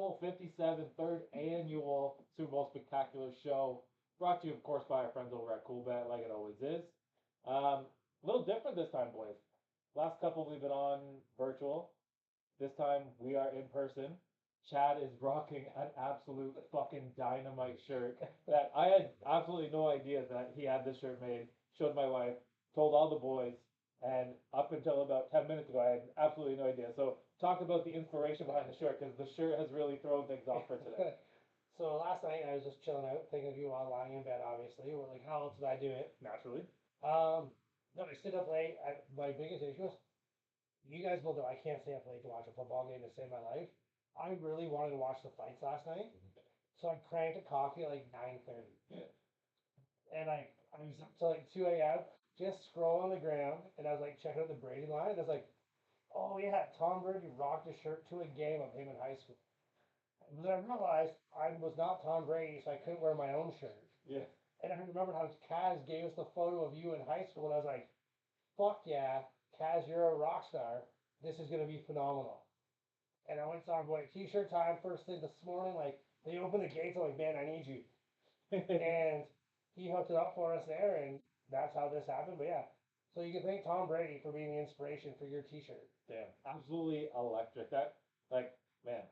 Bowl 57, third annual Super Bowl Spectacular Show. Brought to you, of course, by our friends over at CoolBet, like it always is. A little different this time, boys. Last couple we've been on virtual. This time we are in person. Chad is rocking an absolute fucking dynamite shirt that I had absolutely no idea that he had this shirt made. Showed my wife, told all the boys, and up until about 10 minutes ago, I had absolutely no idea. So, talk about the inspiration behind the shirt because the shirt has really thrown things off for today. So last night I was just chilling out, thinking of you while lying in bed. Obviously, we're like, how else did I do it? Naturally. No, I stayed up late. My biggest issue is, you guys will know I can't stay up late to watch a football game to save my life. I really wanted to watch the fights last night, so I cranked a coffee at like 9:30, and I was up till like 2 a.m. just scrolling on the ground, and I was like checking out the Brady line. And I was like, oh yeah, Tom Brady rocked a shirt to a game of him in high school. And then I realized I was not Tom Brady, so I couldn't wear my own shirt. Yeah. And I remembered how Kaz gave us the photo of you in high school, and I was like, fuck yeah, Kaz, you're a rock star. This is gonna be phenomenal. And I went and saw boy t-shirt time first thing this morning. Like they opened the gates, I'm like, man, I need you. And he hooked it up for us there, and that's how this happened. But yeah, so you can thank Tom Brady for being the inspiration for your t-shirt. Damn, absolutely electric. That, like, man,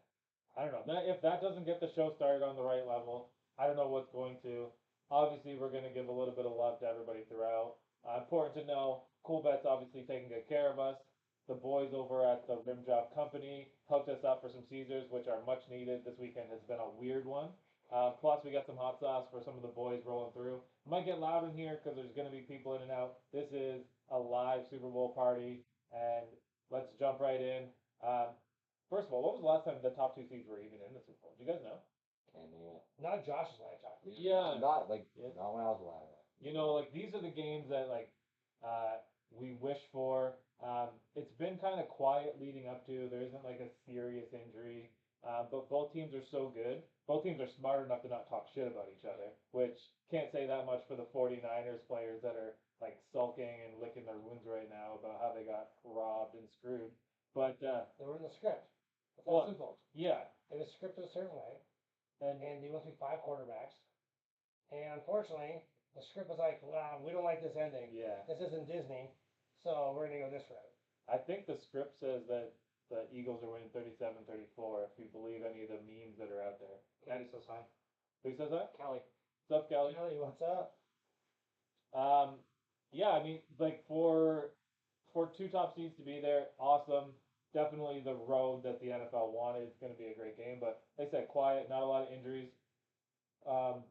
I don't know. If that doesn't get the show started on the right level, I don't know what's going to. Obviously, we're going to give a little bit of love to everybody throughout. Important to know, CoolBet's obviously taking good care of us. The boys over at the Rim Job Company hooked us up for some Caesars, which are much needed. This weekend has been a weird one. Plus, we got some hot sauce for some of the boys rolling through. It might get loud in here because there's going to be people in and out. This is a live Super Bowl party, and let's jump right in. First of all, what was the last time the top two seeds were even in the Super Bowl? Do you guys know? Can't name it. Not Josh's lifetime. Yeah. Not like Yeah. not when I was alive. You know, like these are the games that we wish for. It's been kind of quiet leading up to. There isn't like a serious injury, but both teams are so good. Both teams are smart enough to not talk shit about each other, which can't say that much for the 49ers players that are like sulking and licking their wounds right now about how they got robbed and screwed. But They were in the script. It's well, that simple. yeah, It was scripted a certain way, and and they went through 5 quarterbacks. And unfortunately, the script was like, wow, we don't like this ending. yeah, This isn't Disney, so we're gonna go this route. I think the script says that the Eagles are winning 37-34 if you believe any of the memes that are out there. Kelly says hi. Who says that? Kelly. What's up, Kelly? Kelly, what's up? Um, yeah, I mean, like for two top seeds to be there, awesome. Definitely the road that the NFL wanted. It's going to be a great game, but like I said, quiet, not a lot of injuries. Um,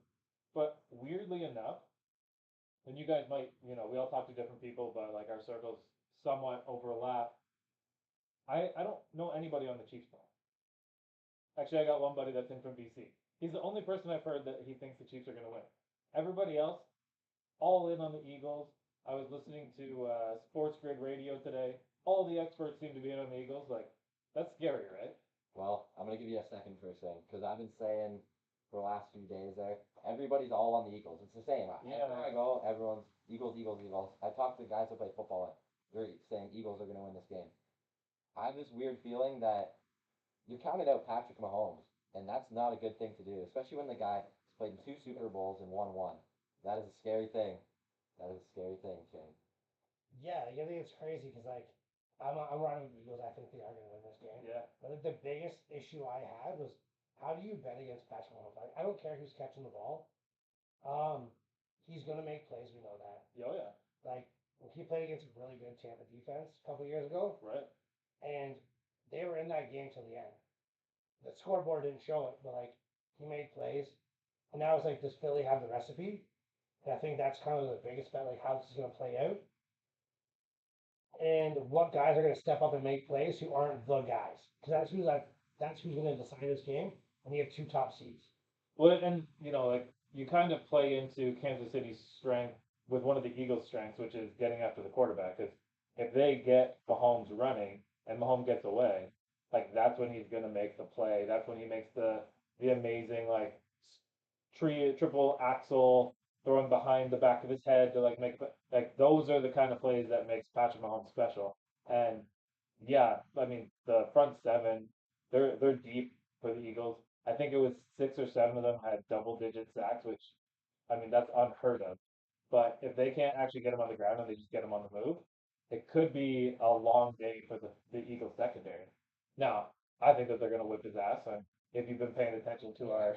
but weirdly enough, and you guys might, we all talk to different people, but like our circles somewhat overlap. I don't know anybody on the Chiefs now. Actually, I got one buddy that's in from BC. He's the only person I've heard that he thinks the Chiefs are going to win. Everybody else, all in on the Eagles. I was listening to Sports Grid Radio today. All the experts seem to be in on the Eagles. Like, that's scary, right? Well, I'm gonna give you a second for a thing because I've been saying for the last few days there, everybody's all on the Eagles. It's the same. Yeah. Everywhere I go, everyone's Eagles, Eagles, Eagles. I talk to guys who play football. They're saying Eagles are gonna win this game. I have this weird feeling that you're counting out Patrick Mahomes, and that's not a good thing to do, especially when the guy has played in 2 Super Bowls and won one. That is a scary thing. That is a scary thing, Shane. Yeah, I think it's crazy because like I'm riding with the Eagles. I think they are gonna win this game. Yeah. But like, the biggest issue I had was how do you bet against Patrick Mahomes? Like, I don't care who's catching the ball. He's gonna make plays. We know that. Oh, yeah. Like he played against a really good Tampa defense a couple years ago, Right. and they were in that game till the end. The scoreboard didn't show it, but like he made plays, and now it's like, does Philly have the recipe? And I think that's kind of the biggest bet, like how this is gonna play out, and what guys are gonna step up and make plays who aren't the guys, because that's who's gonna decide this game. And you have two top seeds. Well, and, like, you kind of play into Kansas City's strength with one of the Eagles' strengths, which is getting after the quarterback. Because if they get Mahomes running and Mahomes gets away, like, that's when he's going to make the play. That's when he makes the amazing, like, triple axle throwing behind the back of his head to like make like those are the kind of plays that makes Patrick Mahomes special. And yeah, I mean the front seven, they're deep. for the Eagles. I think it was 6 or 7 of them had double-digit sacks, which I mean that's unheard of. But if they can't actually get him on the ground and they just get him on the move, it could be a long day for the Eagles secondary. Now, I think that they're going to whip his ass. And if you've been paying attention to our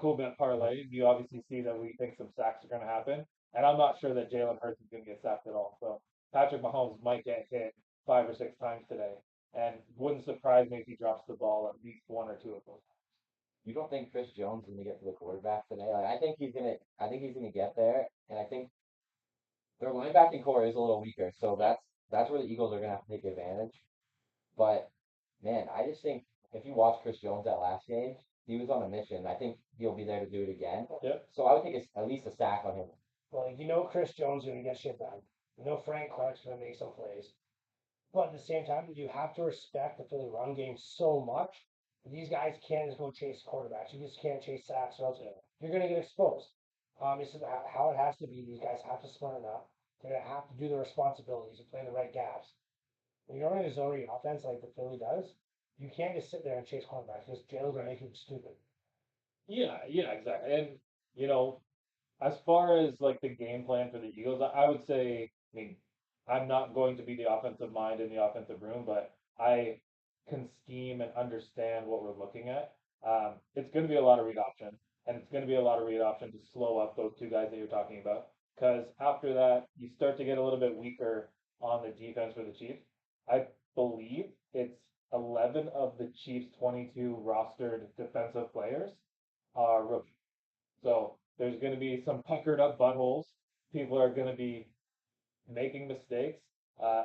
cool bet parlay, you obviously see that we think some sacks are going to happen. And I'm not sure that Jalen Hurts is going to get sacked at all. So Patrick Mahomes might get hit 5 or 6 times today, and wouldn't surprise me if he drops the ball at least one or two of those. You don't think Chris Jones is gonna get to the quarterback today? Like, I think he's gonna get there, and I think their linebacking core is a little weaker, so that's where the Eagles are gonna have to take advantage. But man, I just think if you watch Chris Jones that last game, he was on a mission. I think he'll be there to do it again. Yep. So I would take at least a sack on him. Well, Chris Jones is going to get shit done. Frank Clark's going to make some plays. But at the same time, you have to respect the Philly run game so much. These guys can't just go chase quarterbacks. You just can't chase sacks, or else you're going to get exposed. This is how it has to be. These guys have to smarten up. They're going to have to do their responsibilities and play the right gaps. When you're running a zone read offense like the Philly does, you can't just sit there and chase cornerbacks because Jalen's gonna make you stupid. Yeah, exactly. And you know, as far as like the game plan for the Eagles, I would say, I mean, I'm not going to be the offensive mind in the offensive room, but I can scheme and understand what we're looking at. It's going to be a lot of read option, and it's going to be a lot of read option to slow up those two guys that you're talking about. Because after that, you start to get a little bit weaker on the defense for the Chiefs. I believe it's 11 of the Chiefs' 22 rostered defensive players are rookies. So there's going to be some puckered up buttholes. People are going to be making mistakes. Uh,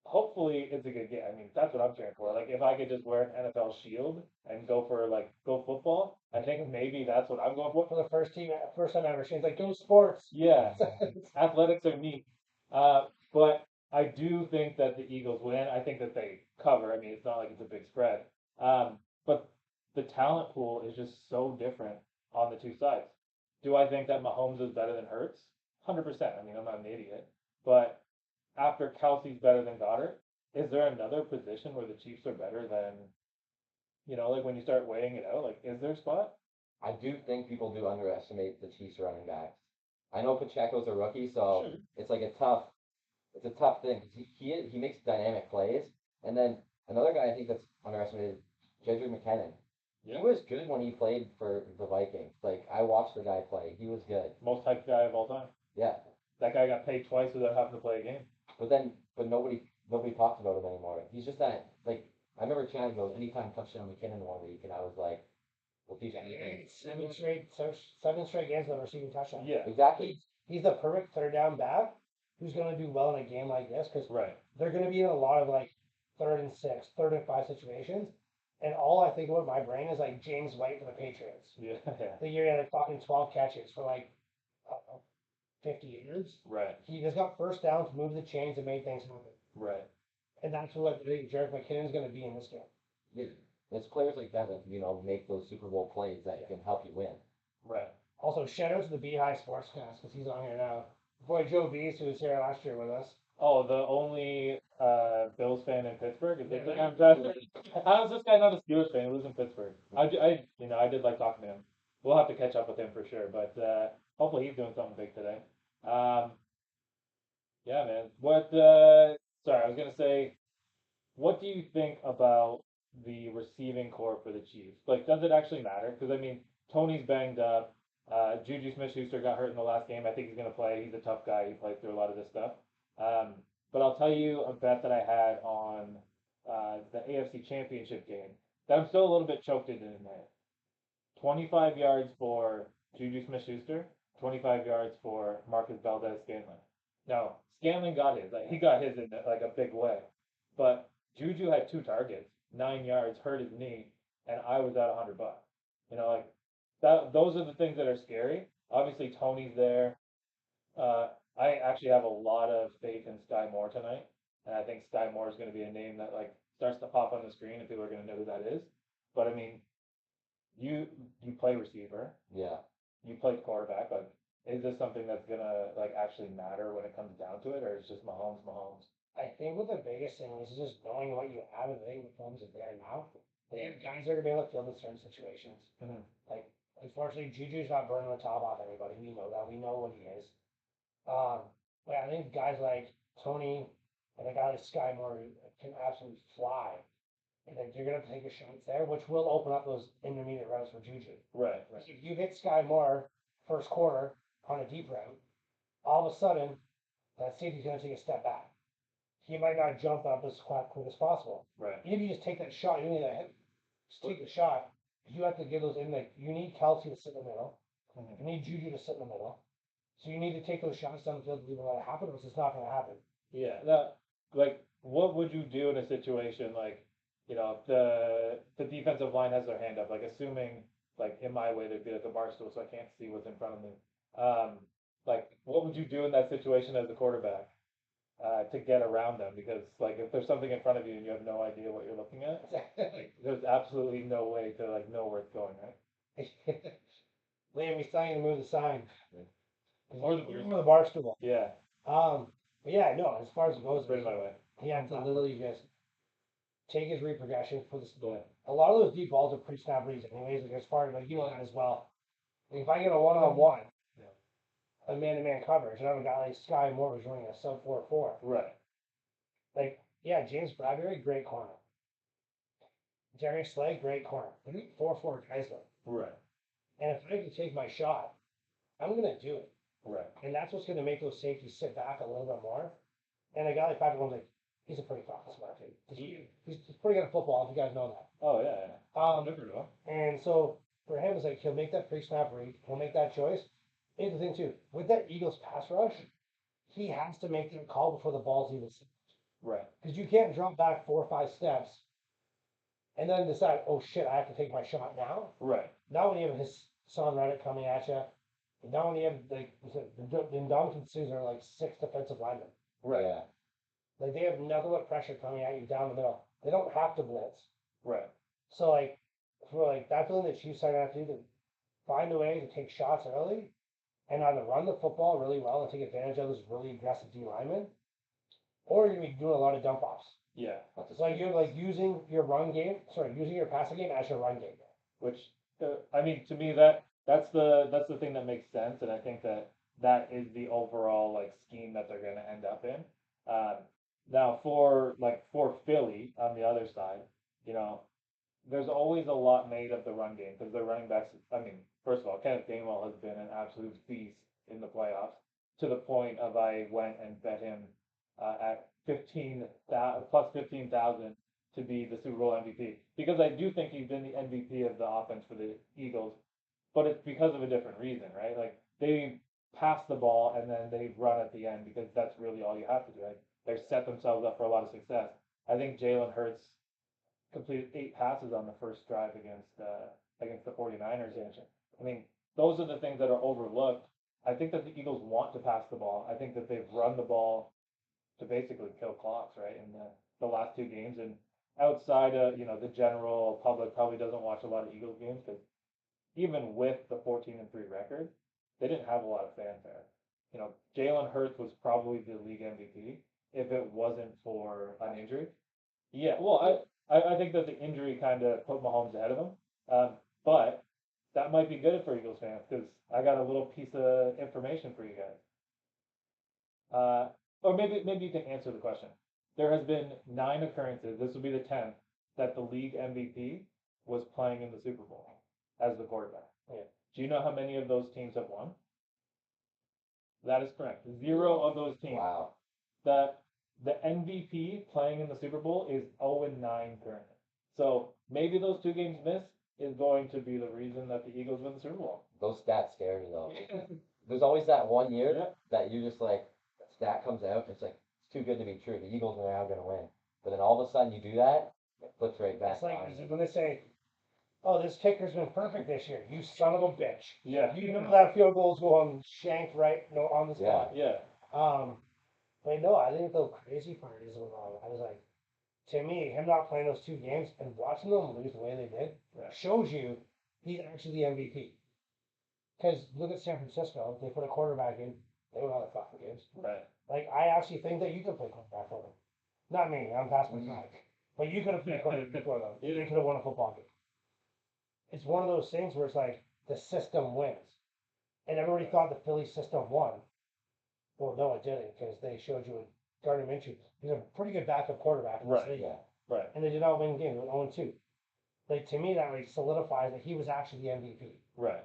Hopefully it's a good game. I mean, that's what I'm cheering for. Like, if I could just wear an NFL shield and go for like go football, I think maybe that's what I'm going for. For the first time ever, she's like, "Go sports." Yeah, athletics are neat. But I do think that the Eagles win. I think that they cover. I mean, it's not like it's a big spread. But the talent pool is just so different on the two sides. Do I think that Mahomes is better than Hurts? 100%. I mean, I'm not an idiot. But after Kelsey's better than Goddard, is there another position where the Chiefs are better than, like when you start weighing it out, like, is there a spot? I do think people do underestimate the Chiefs running backs. I know Pacheco's a rookie, so Sure. it's like it's a tough thing. He makes dynamic plays, and then another guy I think that's underestimated, Jedrick McKinnon. He Yeah. was good when he played for the Vikings. Like I watched the guy play. He was good. Most hyped guy of all time. Yeah. That guy got paid twice without having to play a game. But nobody talks about him anymore. He's just that like I remember Chad goes anytime touchdown McKinnon one week, and I was like, well, he's anything. Seven straight games with a receiving touchdown. Yeah. Exactly. He's the perfect third down back who's going to do well in a game like this because Right. they're going to be in a lot of like 3rd and 6, 3rd and 5 situations. And all I think about in my brain is like James White for the Patriots. Yeah. The year he had like fucking 12 catches for like, I don't know, 50 yards. Right. He just got first downs, moved the chains, and made things happen. Right. And that's what I think Jarek McKinnon's going to be in this game. Yeah. It's players like that make those Super Bowl plays that can help you win. Right. Also, shout out to the Beehive Sportscast because he's on here now. Boy, Joe Beast, who was here last year with us. Oh, the only Bills fan in Pittsburgh. Is Yeah, this yeah. How is this guy not a Steelers fan? He lives in Pittsburgh. I did like talking to him. We'll have to catch up with him for sure. But hopefully he's doing something big today. Yeah, man. Sorry, I was gonna say, what do you think about the receiving core for the Chiefs? Like, does it actually matter? Because I mean, Tony's banged up. Juju Smith-Schuster got hurt in the last game. I think he's gonna play. He's a tough guy. He played through a lot of this stuff. Um, but I'll tell you a bet that I had on the AFC Championship game that I'm still a little bit choked into in there. 25 yards for Juju Smith-Schuster, 25 yards for Marcus Valdez-Scantling. Now, Scanlon got his. Like, he got his in like a big way. But Juju had 2 targets, 9 yards, hurt his knee, and I was at $100. Like that. Those are the things that are scary. Obviously, Tony's there. Uh, I actually have a lot of faith in Sky Moore tonight, and I think Sky Moore is going to be a name that like starts to pop on the screen, and people are going to know who that is. But I mean, you play receiver, Yeah. you play quarterback. Like, is this something that's gonna like actually matter when it comes down to it, or is just Mahomes? I think what the biggest thing is just knowing what you have and I think Mahomes is there now. They have guys that are gonna be able to field in certain situations. Mhm. Like, unfortunately, Juju's not burning the top off anybody. We know that. We know what he is. But I think guys like Tony and a guy like Sky Moore can absolutely fly. And then you're gonna take a shot there, which will open up those intermediate routes for Juju. Right. If you hit Sky Moore first quarter on a deep route, all of a sudden that safety's gonna take a step back. He might not jump up as quick as possible. Right. Even if you just take that shot, you don't need that hit. Just take the shot. You have to give those in. Like, you need Kelsey to sit in the middle. Mhm. You need Juju to sit in the middle. So you need to take those shots down the field to even let it happen, or it's not going to happen. Yeah. That, like, what would you do in a situation like, if the defensive line has their hand up, like assuming like in my way there'd be like a bar stool so I can't see what's in front of me. Like what would you do in that situation as a quarterback? To get around them because like if there's something in front of you and you have no idea what you're looking at, like, there's absolutely no way to like know where it's going, right? Liam, he's telling you to move the sign. Or the bar stool. Yeah, But yeah, no, as far as it goes, put it my way. he has to literally just take his repercussions for this. Yeah. A lot of those deep balls are pretty snap reads anyways, like as far as like you know that as well. Like, if I get a one-on-one, a man-to-man coverage, and I have a guy like Sky Moore who's running a sub 4.4. Right. Like, yeah, James Bradbury, great corner. Jerry Slay, great corner. 4.4 guys though. Right. And if I have to take my shot, I'm gonna do it. Right. And that's what's gonna make those safeties sit back a little bit more. And a guy like Patrick Mahomes, like, he's a pretty fucking smart kid. He's pretty good at football, if you guys know that. Oh yeah. And so for him, it's like he'll make that pre-snap read, he'll make that choice. Here's the thing too, with that Eagles pass rush, he has to make that call before the ball's even set. Right. Because you can't drop back 4 or 5 steps and then decide, oh shit, I have to take my shot now. Right. Now when you have his son Redditt coming at you, and now when you have like the Indomitians are like 6 defensive linemen. Right. Yeah. Like, they have nothing but pressure coming at you down the middle. They don't have to blitz. Right. So like for like that feeling that Chiefs are gonna have to do to find a way to take shots early and either run the football really well and take advantage of those really aggressive D linemen, or you're gonna be doing a lot of dump offs. Yeah. It's like you're like using your using your passing game as your run game. Which I mean, to me that's the thing that makes sense, and I think that is the overall like scheme that they're gonna end up in. Now for Philly on the other side, you know, there's always a lot made of the run game because their running backs. I mean, first of all, Kenneth Gainwell has been an absolute beast in the playoffs to the point of I went and bet him at 15,000 to be the Super Bowl MVP because I do think he's been the MVP of the offense for the Eagles, but it's because of a different reason, right? Like they pass the ball and then they run at the end because that's really all you have to do. Right? They set themselves up for a lot of success. I think Jalen Hurts completed 8 passes on the first drive against the 49ers. I mean, those are the things that are overlooked. I think that the Eagles want to pass the ball. I think that they've run the ball to basically kill clocks, right, in the last 2 games. And outside of, the general public probably doesn't watch a lot of Eagles games because even with the 14-3 record, they didn't have a lot of fanfare. Jalen Hurts was probably the league MVP if it wasn't for an injury. Yeah, well, I think that the injury kind of put Mahomes ahead of him. But that might be good for Eagles fans because I got a little piece of information for you guys. Or maybe you can answer the question. There has been 9 occurrences. This will be the 10th that the league MVP was playing in the Super Bowl as the quarterback. Yeah. Do you know how many of those teams have won? That is correct. 0 of those teams. Wow. The MVP playing in the Super Bowl is 0-9 currently. So maybe those 2 games missed is going to be the reason that the Eagles win the Super Bowl. Those stats scare me though. There's always that one year Yeah. that you're just like, stat comes out, it's like, it's too good to be true. The Eagles are now gonna win. But then all of a sudden you do that, it flips right back. It's like on. when they say, oh, this kicker's been perfect this year. You son of a bitch. Yeah. You know that field goal's going shanked right on the spot. Yeah. But no, I think the crazy part is when I was like, to me, him not playing those 2 games and watching them lose the way they did shows you he's actually the MVP. Because look at San Francisco, they put a quarterback in, they won all the fucking games. Right. Like, I actually think that you can play quarterback for them. Not me, I'm past my time. But you could have picked one before them. You could have won a football game. It's one of those things where it's like the system wins, and everybody thought the Philly system won. Well, no, it didn't because they showed you Gardner Minshew. He's a pretty good backup quarterback in this Right. league, Yeah. Right. and they did not win the game. They went 0-2. Like to me, that like solidifies that he was actually the MVP. Right.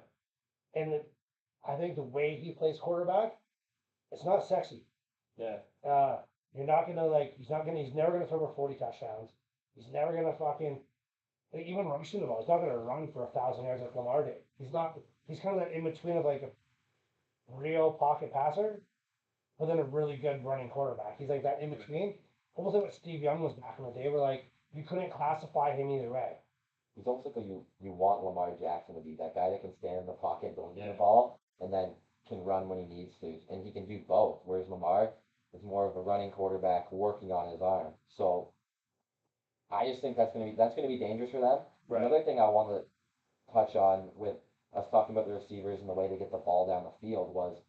And I think the way he plays quarterback, it's not sexy. Yeah. You're not gonna like. He's never gonna throw for 40 touchdowns. He's never gonna fucking like, even rushing the ball. He's not gonna run for 1,000 yards like Lamar did. He's not. He's kind of that in between of like a real pocket passer, but then a really good running quarterback. He's like that in between. Almost like what Steve Young was back in the day, where like you couldn't classify him either way. He's almost like you want Lamar Jackson to be that guy that can stand in the pocket, don't need Yeah. the ball, and then can run when he needs to, and he can do both. Whereas Lamar is more of a running quarterback working on his arm. So I just think that's gonna be dangerous for them. Right. Another thing I wanted to touch on with us talking about the receivers and the way they get the ball down the field was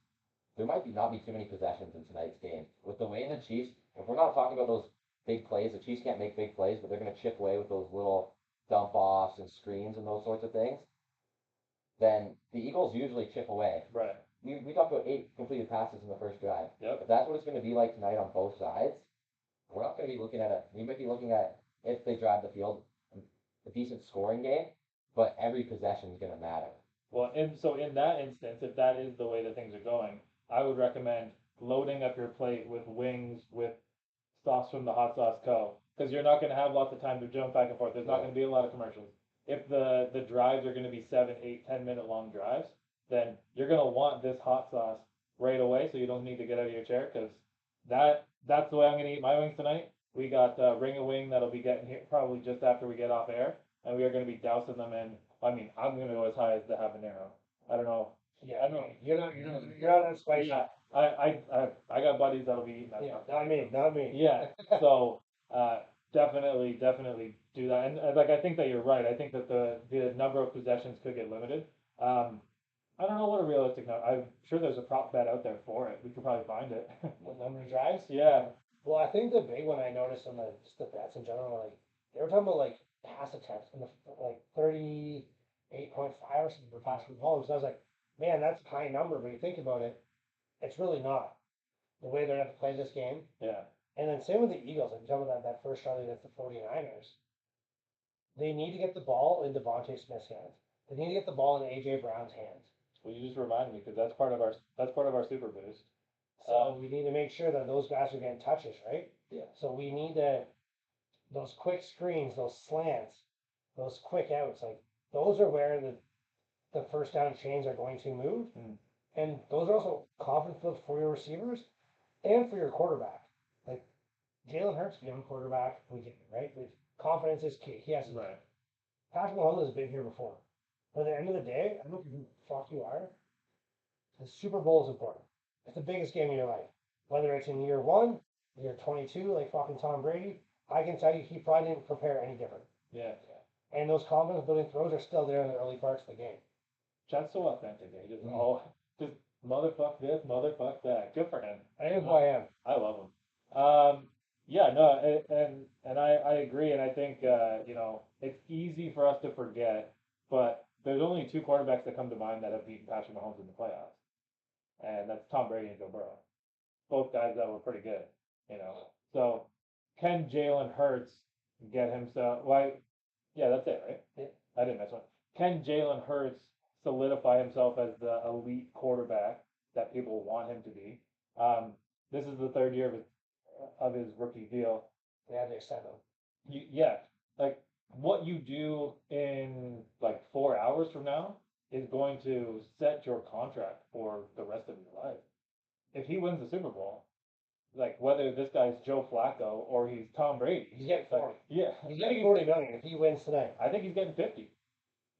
there might not be too many possessions in tonight's game. With the way the Chiefs, if we're not talking about those big plays, the Chiefs can't make big plays, but they're gonna chip away with those little dump offs and screens and those sorts of things. Then the Eagles usually chip away. Right. We talked about 8 completed passes in the first drive. Yep. If that's what it's going to be like tonight on both sides, we're not going to be looking at it. We might be looking at, if they drive the field, a decent scoring game, but every possession is going to matter. Well, and so in that instance, if that is the way that things are going, I would recommend loading up your plate with wings with sauce from the Hot Sauce Co. Because you're not going to have lots of time to jump back and forth. There's not going to be a lot of commercials. If the drives are going to be 7, 8, 10-minute long drives, then you're going to want this hot sauce right away, so you don't need to get out of your chair. Because that's the way I'm going to eat my wings tonight. We got Ring a Wing that'll be getting here probably just after we get off air, and we are going to be dousing them in. I mean, I'm going to go as high as the habanero. I don't know. Yeah, I know. You're not that spicy. Yeah, I got buddies that'll be eating that Yeah, stuff. not me. Yeah. So definitely do that. And like I think that you're right. I think that the number of possessions could get limited. I don't know what a realistic number. I'm sure there's a prop bet out there for it. We could probably find it. What number of drives? Yeah. Well, I think the big one I noticed on just the bets in general, like they were talking about like pass attempts in the like 38.5 or something for pass from home. So I was like, man, that's a high number. But you think about it, it's really not. The way they're going to play this game. Yeah. And then same with the Eagles. I'm talking about that first rally against the 49ers. They need to get the ball in Devontae Smith's hands. They need to get the ball in AJ Brown's hands. Well, you just reminded me because that's part of our super boost. So we need to make sure that those guys are getting touches, right? Yeah. So we need those quick screens, those slants, those quick outs, like those are where the first down chains are going to move. Mm. And those are also confidence builds for your receivers and for your quarterback. Like Jalen Hurts, young quarterback, we get it, right? But confidence is key. He has Right. Patrick Mahomes has been here before. But at the end of the day, I don't know who the fuck you are. The Super Bowl is important. It's the biggest game of your life. Whether it's in year 1, year 22, like fucking Tom Brady, I can tell you he probably didn't prepare any different. Yeah. And those confidence building throws are still there in the early parts of the game. Chad's so authentic. He just just motherfuck this, motherfuck that. Good for him. I am who I am. I love him. Yeah, no, and I agree, and I think it's easy for us to forget, but there's only 2 quarterbacks that come to mind that have beaten Patrick Mahomes in the playoffs, and that's Tom Brady and Joe Burrow. Both guys that were pretty good, So can Jalen Hurts get himself? Why? Yeah, that's it, right? Yeah. I didn't miss one. Can Jalen Hurts solidify himself as the elite quarterback that people want him to be? This is the 3rd year of his rookie deal. They had to extend them. Yeah, like what you do in like 4 hours from now is going to set your contract for the rest of your life. If he wins the Super Bowl, like whether this guy's Joe Flacco or he's Tom Brady, He's getting 40. yeah, He's getting 40 million if he wins tonight. I think he's getting 50.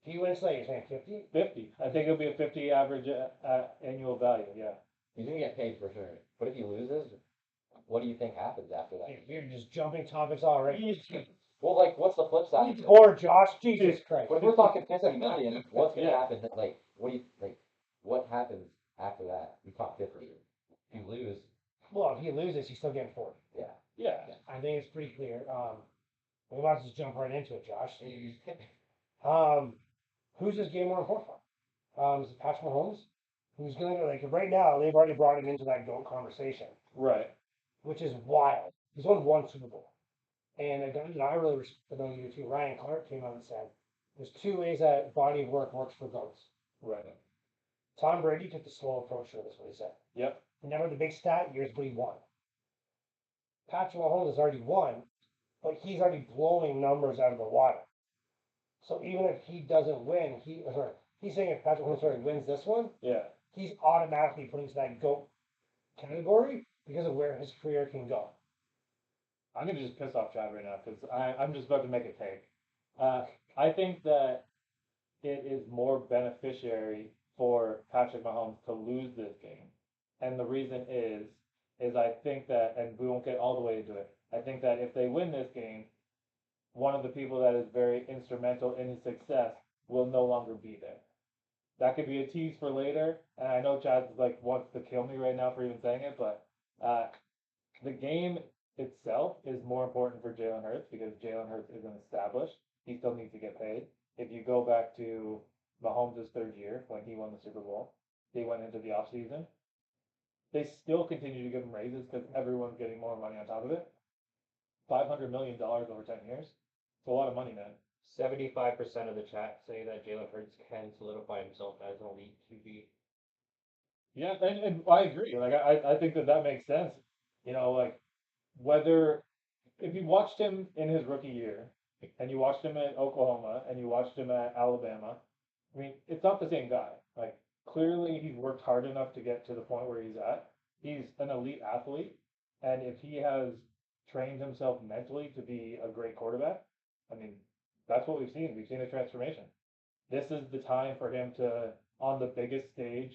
If he wins tonight, he's getting 50. 50. I think it'll be a 50 average annual value. Yeah. He's going to get paid for sure. But if he loses, what do you think happens after that? You're just jumping topics already. Well, like, what's the flip side? Or Josh, Jesus Christ. But if we're talking 50 million, what's going to happen? Like, what happens after that? You top 50. If you lose. Well, if he loses, he's still getting 40. Yeah. Yeah. I think it's pretty clear. We might just jump right into it, Josh. Who's this game more important for? Is it Patrick Mahomes? Who's gonna like right now? They've already brought him into that GOAT conversation, Right. which is wild. He's won one Super Bowl, and a guy that I really respect, I know you too, Ryan Clark came out and said, "There's two ways that body of work works for GOATs." Right. Tom Brady took the slow approach to this. What he said. Yep. Never the big stat. Here's what he won. Patrick Mahomes has already won, but he's already blowing numbers out of the water. So even if he doesn't win, he's saying if Patrick Mahomes wins this one, Yeah. he's automatically put into that GOAT category because of where his career can go. I'm gonna just piss off Chad right now because I'm just about to make a take. I think that it is more beneficiary for Patrick Mahomes to lose this game, and the reason is I think that, and we won't get all the way into it. I think that if they win this game, one of the people that is very instrumental in his success will no longer be there. That could be a tease for later, and I know Chad like wants to kill me right now for even saying it, but uh, the game itself is more important for Jalen Hurts because Jalen Hurts isn't established. He still needs to get paid. If you go back to Mahomes' third year when he won the Super Bowl, they went into the offseason. They still continue to give him raises because everyone's getting more money on top of it. $500 million over 10 years. It's a lot of money, man. 75% of the chat say that Jalen Hurts can solidify himself as an elite QB. Yeah, and I agree. Like I think that that makes sense. You know, like whether if you watched him in his rookie year and you watched him at Oklahoma and you watched him at Alabama, I mean, it's not the same guy. Like clearly he's worked hard enough to get to the point where he's at. He's an elite athlete, and if he has trained himself mentally to be a great quarterback, I mean, that's what we've seen. We've seen a transformation. This is the time for him to on the biggest stage,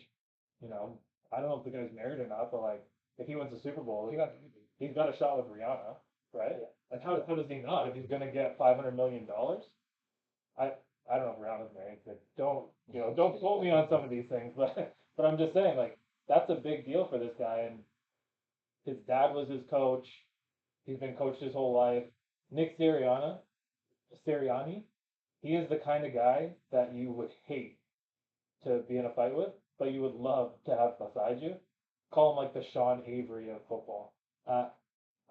you know, I don't know if the guy's married or not, but like if he wins the Super Bowl, he's got a shot with Rihanna, right? Yeah. Like how does he not if he's gonna get $500 million? I I don't know if Rihanna's married, but don't quote me on some of these things, but I'm just saying like that's a big deal for this guy, and his dad was his coach. He's been coached his whole life. Nick Sirianni, he is the kind of guy that you would hate to be in a fight with, but you would love to have beside you. Call him like the Sean Avery of football. Uh,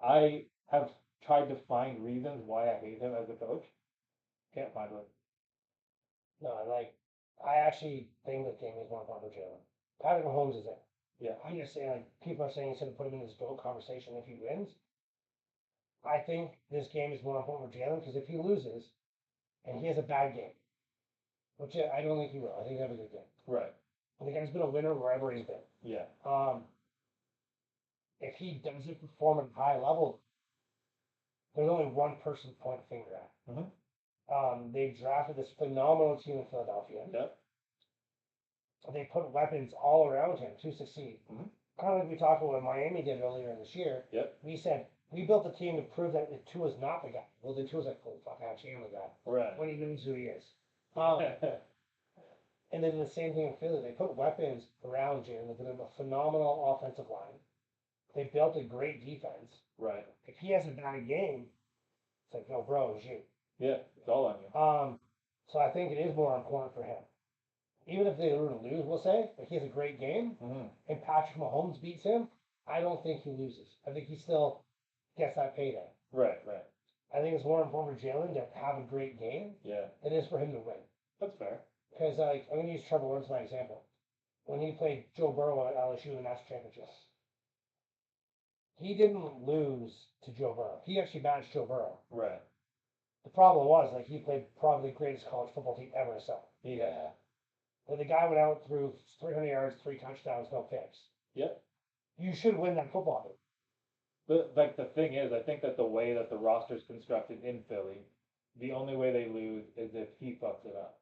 I have tried to find reasons why I hate him as a coach. Can't find one. No, I actually think this game is more important for Jalen. Patrick Mahomes is it. Yeah. I'm just saying, like people are saying, instead of put him in this GOAT conversation if he wins, I think this game is more important for Jalen because if he loses and he has a bad game, which I don't think he will, I think he'll have a good game. Right. And the guy's been a winner wherever he's been. Yeah. If he doesn't perform at a high level, there's only one person to point the finger at. They drafted this phenomenal team in Philadelphia. Yep. They put weapons all around him to succeed. Mhm. Kind of like we talked about what Miami did earlier in this year. Yep. We said we built a team to prove that the two is not the guy. Well, the two is like, oh fuck, actually am the guy. Right. When he knows who he is. And then the same thing in Philly. They put weapons around Jalen. They put him a phenomenal offensive line. They built a great defense. Right. If he has a bad game, it's like, no, bro, it's you. Yeah. It's all on you. So I think it is more important for him. Even if they were to lose, we'll say, if he has a great game and Patrick Mahomes beats him, I don't think he loses. I think he still gets that payday. Right. Right. I think it's more important for Jalen to have a great game Yeah. than it is for him to win. That's fair. Because like I'm going to use Trevor Lawrence as my example. When he played Joe Burrow at LSU in the national championship, he didn't lose to Joe Burrow. He actually matched Joe Burrow. Right. The problem was like he played probably the greatest college football team ever to sell. Yeah. But the guy went out through 300 yards, 3 touchdowns, no picks. Yep. You should win that football game. But like the thing is, I think that the way that the roster's constructed in Philly, the only way they lose is if he fucks it up,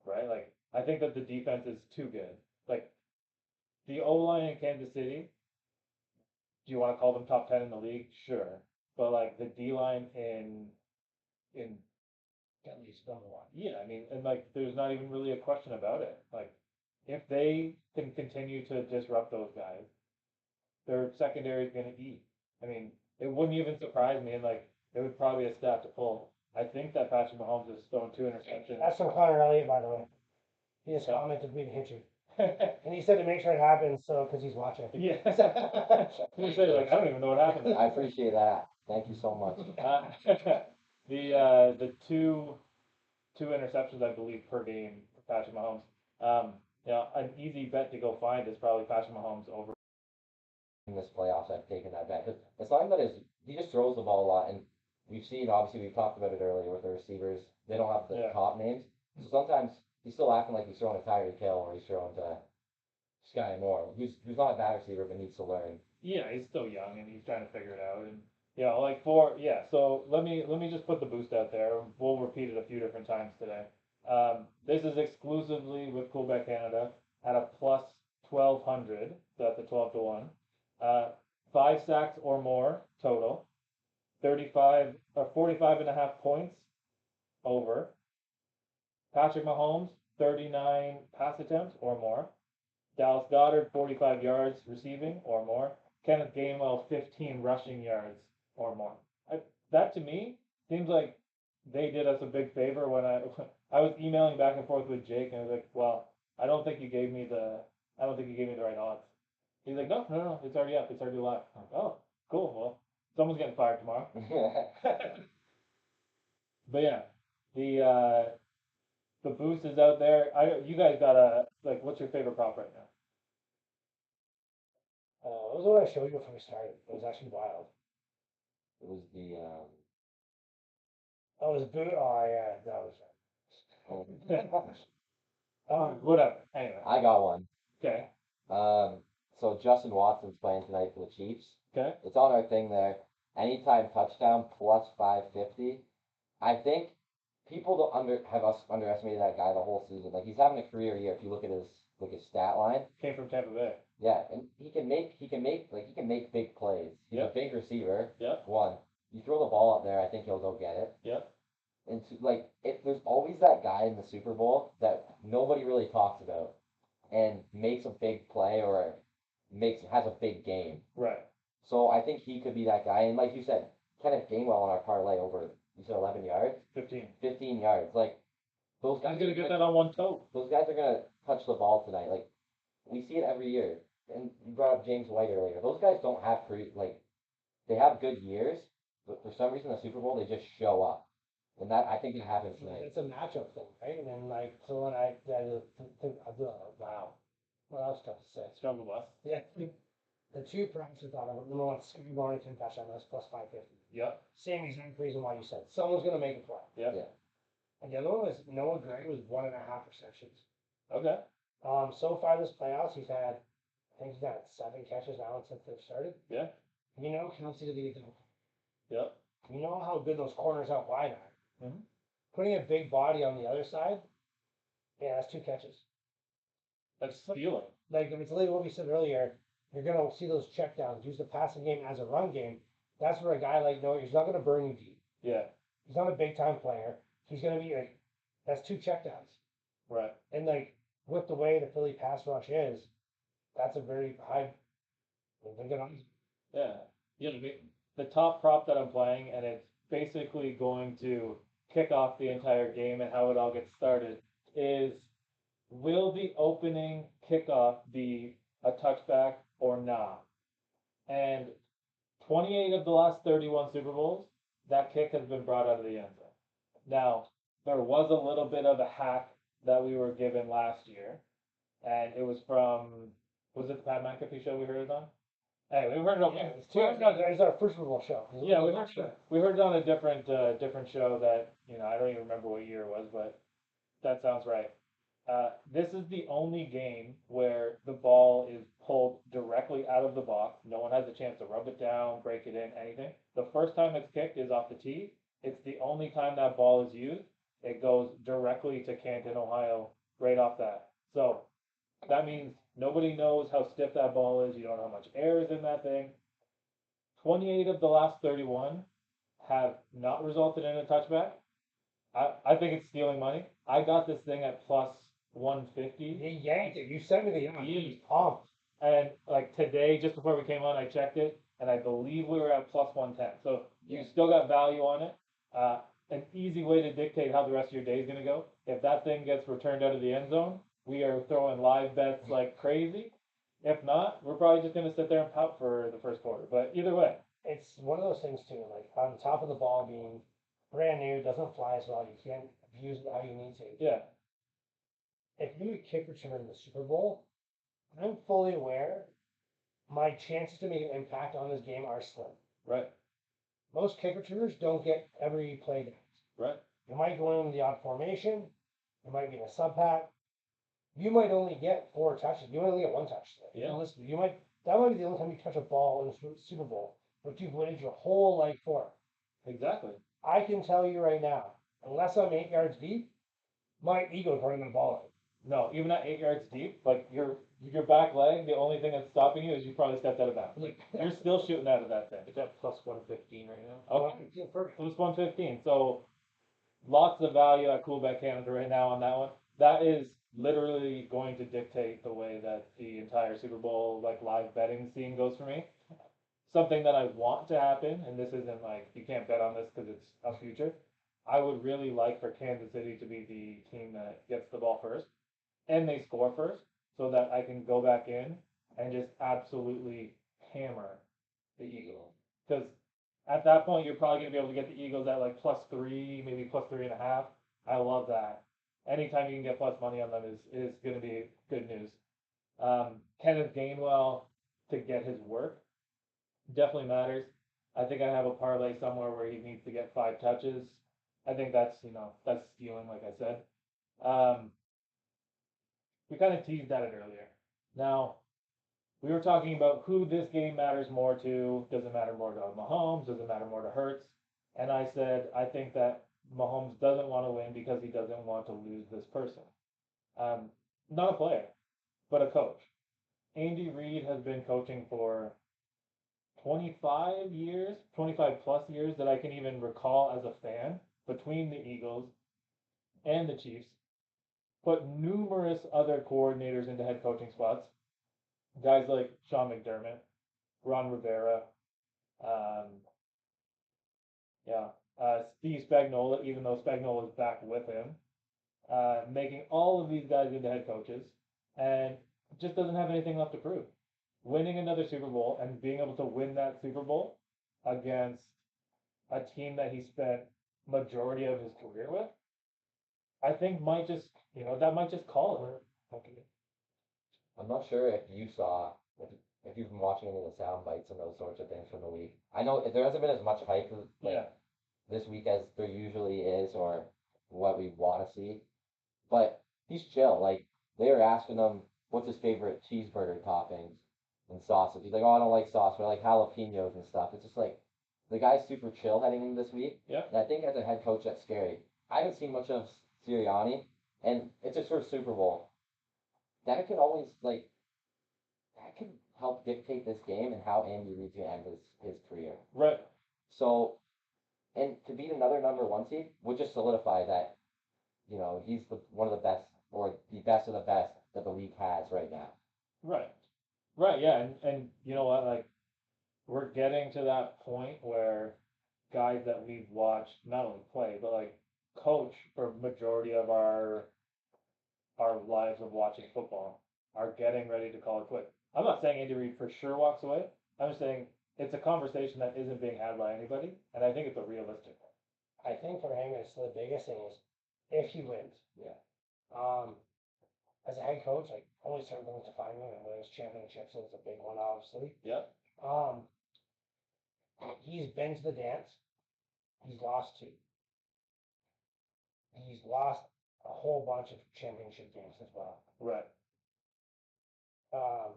right? Like I think that the defense is too good. Like the O line in Kansas City, do you want to call them top 10 in the league? Sure, but like the D line in At least number one. yeah, I mean, and like there's not even really a question about it. Like if they can continue to disrupt those guys, their secondary is going to eat. I mean, it wouldn't even surprise me, and like it would probably be a stat to pull. I think that Patrick Mahomes has thrown 2 interceptions. That's from Connor Elliott, by the way. He just Yeah. commented me to hit you. And he said to make sure it happens, so, because he's watching. Yeah. You say, like, I don't even know what happened. I appreciate that. Thank you so much. The two interceptions, I believe, per game for Patrick Mahomes. An easy bet to go find is probably Patrick Mahomes over. In this playoffs, I've taken that bet. 'Cause it's not that he just throws the ball a lot, and we've seen, obviously, we talked about it earlier with the receivers. They don't have the Yeah. top names, so sometimes he's still acting like he's throwing to Tyreek Hill or he's throwing to Sky Moore, who's not a bad receiver but needs to learn. Yeah, he's still young and he's trying to figure it out. And so let me just put the boost out there. We'll repeat it a few different times today. This is exclusively with Quebec Canada at a plus 1200. So that's a 12-1. 5 sacks or more total. 35 or 45.5 points over. Patrick Mahomes 39 pass attempts or more. Dallas Goedert 45 yards receiving or more. Kenneth Gainwell 15 rushing yards or more. That to me seems like they did us a big favor when I was emailing back and forth with Jake and I was like, well, I don't think you gave me the right odds. He's like, no, it's already up, it's already live. I'm like, oh, cool. Well, someone's getting fired tomorrow. But yeah, the boost is out there. You guys got what's your favorite prop right now? It was what I showed you before we started. It was actually wild. It was the Oh, it was boot. Oh yeah, that was. Whatever. Anyway. I got one. Okay. So Justin Watson's playing tonight for the Chiefs. Okay. It's on our thing there. Anytime touchdown plus 550. I think people don't have us underestimated that guy the whole season. Like he's having a career year. If you look at his stat line. Came from Tampa Bay. Yeah, and he can make big plays. He's a big receiver. Yeah. One, you throw the ball up there, I think he'll go get it. Yeah. And there's always that guy in the Super Bowl that nobody really talks about, and makes a big play or has a big game. Right. So I think he could be that guy. And like you said, Kenneth Gainwell on our parlay over, you said 11 yards? 15. 15 yards. Like, those guys. He's going to get that on one toe. Those guys are going to touch the ball tonight. Like, we see it every year. And you brought up James White earlier. Those guys don't have, they have good years, but for some reason, the Super Bowl, they just show up. And that, I think it happens tonight. It's a matchup thing, right? And then so when wow, what else got to say? Struggle bus. Yeah. The two props I thought of, number one, Sky Mornington touchdown, that's plus 550. Yep. Same exact reason why you said. Someone's going to make a play. Yep. Yeah. And the other one was Noah Gray with 1.5 receptions. Okay. So far this playoffs, I think he's got 7 catches now since they've started. Yeah. You know, Kelsey to the example. Yep. You know how good those corners out wide are. Mm-hmm. Putting a big body on the other side, yeah, that's 2 catches. That's stealing. Like, it's literally what we said earlier. You're going to see those checkdowns, use the passing game as a run game. That's where a guy like Noah, he's not going to burn you deep. Yeah. He's not a big time player. He's going to be that's 2 checkdowns. Right. And with the way the Philly pass rush is, that's a very high. Yeah. The top prop that I'm playing, and it's basically going to kick off the entire game and how it all gets started, is will the opening kickoff be a touchback or not? And 28 of the last 31 Super Bowls, that kick has been brought out of the end zone. Now, there was a little bit of a hack that we were given last year, and it was was it the Pat McAfee show we heard it on? Hey, we heard it on. It's our first Super Bowl show. Yeah, we heard it on a different show that I don't even remember what year it was, but that sounds right. This is the only game where the ball is pulled directly out of the box. No one has a chance to rub it down, break it in, anything. The first time it's kicked is off the tee. It's the only time that ball is used. It goes directly to Canton, Ohio, right off that. So that means nobody knows how stiff that ball is. You don't know how much air is in that thing. 28 of the last 31 have not resulted in a touchback. I think it's stealing money. I got this thing at plus 150. You yanked it. You sent me the yanked. Yeah. He was pumped. And today, just before we came on, I checked it, and I believe we were at plus 110. So you still got value on it. an easy way to dictate how the rest of your day is gonna go. If that thing gets returned out of the end zone, we are throwing live bets like crazy. If not, we're probably just gonna sit there and pout for the first quarter. But either way, It's one of those things too, like on top of the ball being brand new, doesn't fly as well, you can't use it how you need to. yeah, If I'm a kick returner in the Super Bowl, I'm fully aware my chances to make an impact on this game are slim. right, Most kick returners don't get every play down. right, You might go in the odd formation, you might be in a sub pack, you might only get 4 touches, you might only get 1 touch. Yeah. Listen, that might be the only time you touch a ball in the Super Bowl, but you've waited your whole life for it. exactly. I can tell you right now, unless I'm 8 yards deep, my ego's running the ball out. No, even at 8 yards deep, like your back leg, the only thing that's stopping you is you probably stepped out of bounds. Like, You're still shooting out of that thing. it's at plus 115 right now. Okay. Yeah, perfect. Plus 115. So lots of value at Coolback Canada right now on that one. That is literally going to dictate the way that the entire Super Bowl like live betting scene goes for me. Something that I want to happen, and this isn't like you can't bet on this because it's a future. I would really like for Kansas City to be the team that gets the ball first and they score first, so that I can go back in and just absolutely hammer the Eagles. Because at that point, you're probably going to be able to get the Eagles at like +3, maybe +3.5. I love that. Anytime you can get plus money on them is going to be good news. Kenneth Gainwell to get his work definitely matters. I think I have a parlay somewhere where he needs to get 5 touches. I think that's that's stealing, like I said. Um, we kind of teased at it earlier. Now, we were talking about who this game matters more to. Does it matter more to Mahomes? Does it matter more to Hurts? And I said, I think that Mahomes doesn't want to win because he doesn't want to lose this person. Um, Not a player, but a coach. Andy Reid has been coaching for 25 years, 25 plus years that I can even recall as a fan between the Eagles and the Chiefs. Put numerous other coordinators into head coaching spots. Guys like Sean McDermott, Ron Rivera, um, yeah, Steve Spagnuolo, even though Spagnuolo is back with him, making all of these guys into head coaches, and just doesn't have anything left to prove. Winning another Super Bowl and being able to win that Super Bowl against a team that he spent majority of his career with, I think might just that might just call it. I'm not sure if you saw, if you've been watching any of the sound bites and those sorts of things from the week. I know there hasn't been as much hype like Yeah, this week as there usually is, or what we want to see. But he's chill. Like they were asking him what's his favorite cheeseburger toppings and sauces. He's like, oh, I don't like sauce, but I like jalapenos and stuff. It's just like the guy's super chill heading into this week. yeah, And I think as a head coach, that's scary. I haven't seen much of Sirianni, and it's his first Super Bowl. That could always that could help dictate this game and how Andy Reid's gonna end his career. right. So, and to beat another number one seed would just solidify that he's one of the best or the best of the best that the league has right now. Right. Right, yeah, and you know what, like we're getting to that point where guys that we've watched not only play, but like coach for majority of our lives of watching football are getting ready to call it quits. I'm not saying Andy Reid for sure walks away. I'm just saying it's a conversation that isn't being had by anybody, and I think it's a realistic one. I think for him, it's the biggest thing is if he wins. Yeah. As a head coach, like only certain things define him, and winning championships is a big one, obviously. Yeah. Um, he's been to the dance. He's lost 2. He's lost a whole bunch of championship games as well. Right. Um,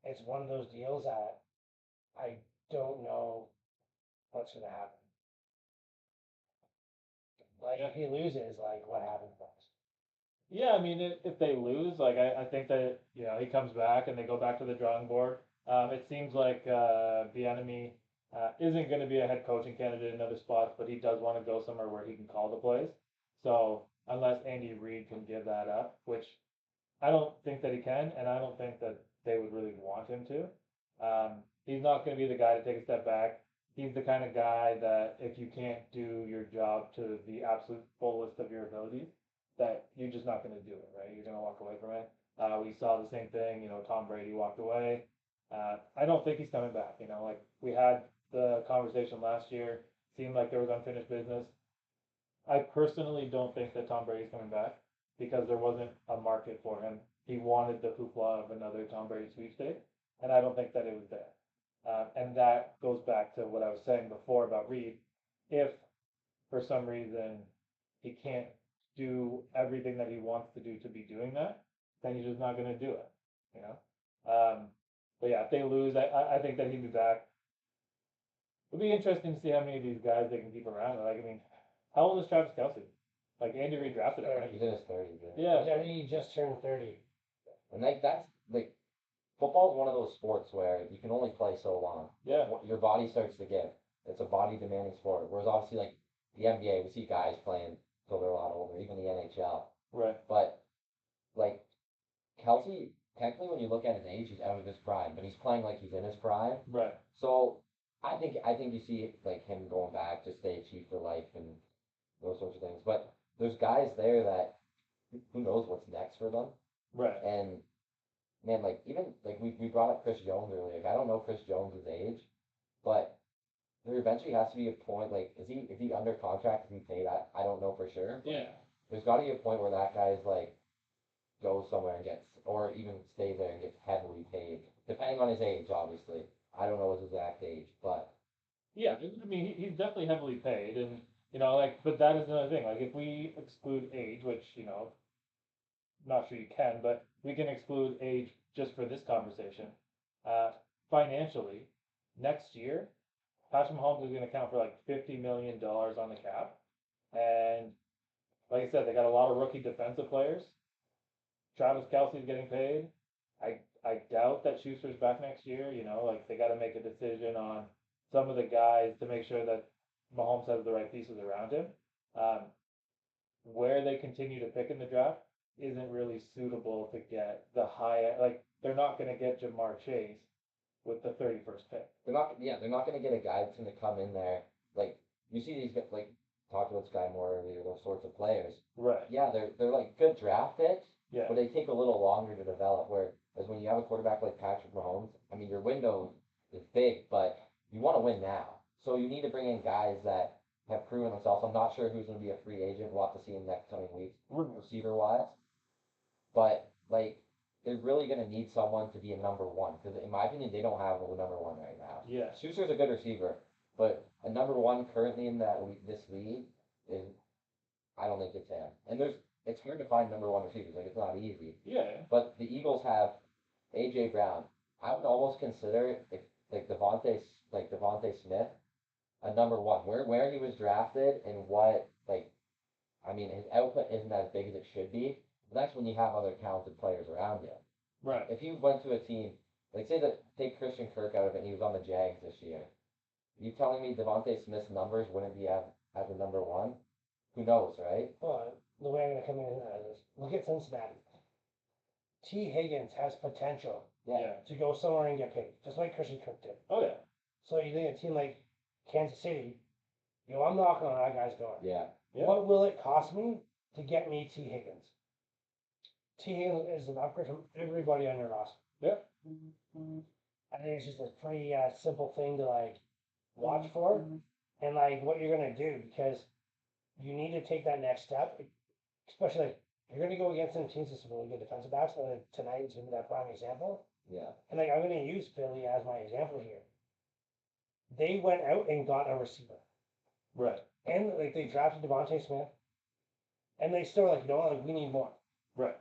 it's one of those deals that I don't know what's gonna happen. Like if he loses, like what happens next? Yeah, I mean, if they lose, like I think that he comes back and they go back to the drawing board. It seems like the enemy isn't going to be a head coaching candidate in other spots, but he does want to go somewhere where he can call the plays. So unless Andy Reid can give that up, which I don't think that he can, and I don't think that they would really want him to. He's not going to be the guy to take a step back. he's the kind of guy that if you can't do your job to the absolute fullest of your abilities, that you're just not going to do it, right? You're going to walk away from it. We saw the same thing, Tom Brady walked away. I don't think he's coming back, like we had the conversation last year, seemed like there was unfinished business. I personally don't think that Tom Brady's coming back because there wasn't a market for him. He wanted the hoopla of another Tom Brady sweepstakes, and I don't think that it was there. And that goes back to what I was saying before about Reed. If for some reason he can't do everything that he wants to do to be doing that, then he's just not going to do it. You know. But yeah, if they lose, I think that he'd be back. It'll be interesting to see how many of these guys they can keep around. Like, I mean, how old is Travis Kelsey? Like, Andy Reid drafted him, right? He's in his 30s. Yeah. Yeah, he just turned 30. And that's like football is one of those sports where you can only play so long. Yeah. Your body starts to give. It's a body demanding sport. Whereas obviously like the NBA, we see guys playing until they're a lot older, even the NHL. Right. But like Kelsey, technically when you look at his age, he's out of his prime, but he's playing like he's in his prime. Right. So I think you see like him going back to stay Chief for life and those sorts of things. But there's guys there that who knows what's next for them. Right. And man, like even like we brought up Chris Jones earlier. Like I don't know Chris Jones' age, but there eventually has to be a point. Like is he under contract? Is he paid? I don't know for sure. Yeah. There's got to be a point where that guy's like goes somewhere and gets, or even stays there and gets heavily paid, depending on his age, obviously. I don't know his exact age, but Yeah. I mean, he's definitely heavily paid, and like, but that is another thing. Like, if we exclude age, which not sure you can, but we can exclude age just for this conversation. Uh, Financially, next year, Patrick Mahomes is going to count for like $50 million on the cap, and like I said, they got a lot of rookie defensive players. Travis Kelsey's getting paid. I doubt that Schuster's back next year. Like they got to make a decision on some of the guys to make sure that Mahomes has the right pieces around him. Um, where they continue to pick in the draft isn't really suitable to get the high. Like they're not going to get Jamar Chase with the 31st pick. they're not. Yeah, they're not going to get a guy that's going to come in there. Like you see these like talked about Sky Moore earlier, those sorts of players. Right. Yeah, they're like good draft picks, Yeah. but they take a little longer to develop. Whereas when you have a quarterback like Patrick Mahomes, I mean your window is big, but you want to win now. So you need to bring in guys that have proven themselves. I'm not sure who's going to be a free agent. We'll have to see in the next coming weeks, receiver wise. But like they're really going to need someone to be a number one because in my opinion they don't have a number one right now. Yeah. Schuster's a good receiver, but a number one currently in this league is I don't think it's him. And it's hard to find number one receivers. Like it's not easy. Yeah. But the Eagles have AJ Brown. I would almost consider if like Devontae Smith a number one. Where he was drafted and what like I mean his output isn't as big as it should be. But that's when you have other talented players around you. Right. If he went to a team like say that take Christian Kirk out of it and he was on the Jags this year, you telling me Devontae Smith's numbers wouldn't be as a number one? Who knows, right? Well, the way I'm going to come in is look at Cincinnati. T. Higgins has potential Yeah. to go somewhere and get paid, just like Christian Kirk did. Oh yeah. So you think a team like Kansas City, I'm knocking on that guy's door. Yeah. Yeah. What will it cost me to get me T. Higgins? T. Higgins is an upgrade from everybody on your roster. Yeah. I think it's just a pretty simple thing to like watch for, and like what you're gonna do because you need to take that next step, especially like you're gonna go against some teams with some really good defensive backs. And tonight is gonna be that prime example. Yeah. And like I'm gonna use Philly as my example here. They went out and got a receiver, Right. and like they drafted Devontae Smith, and they still were like, like we need more. Right.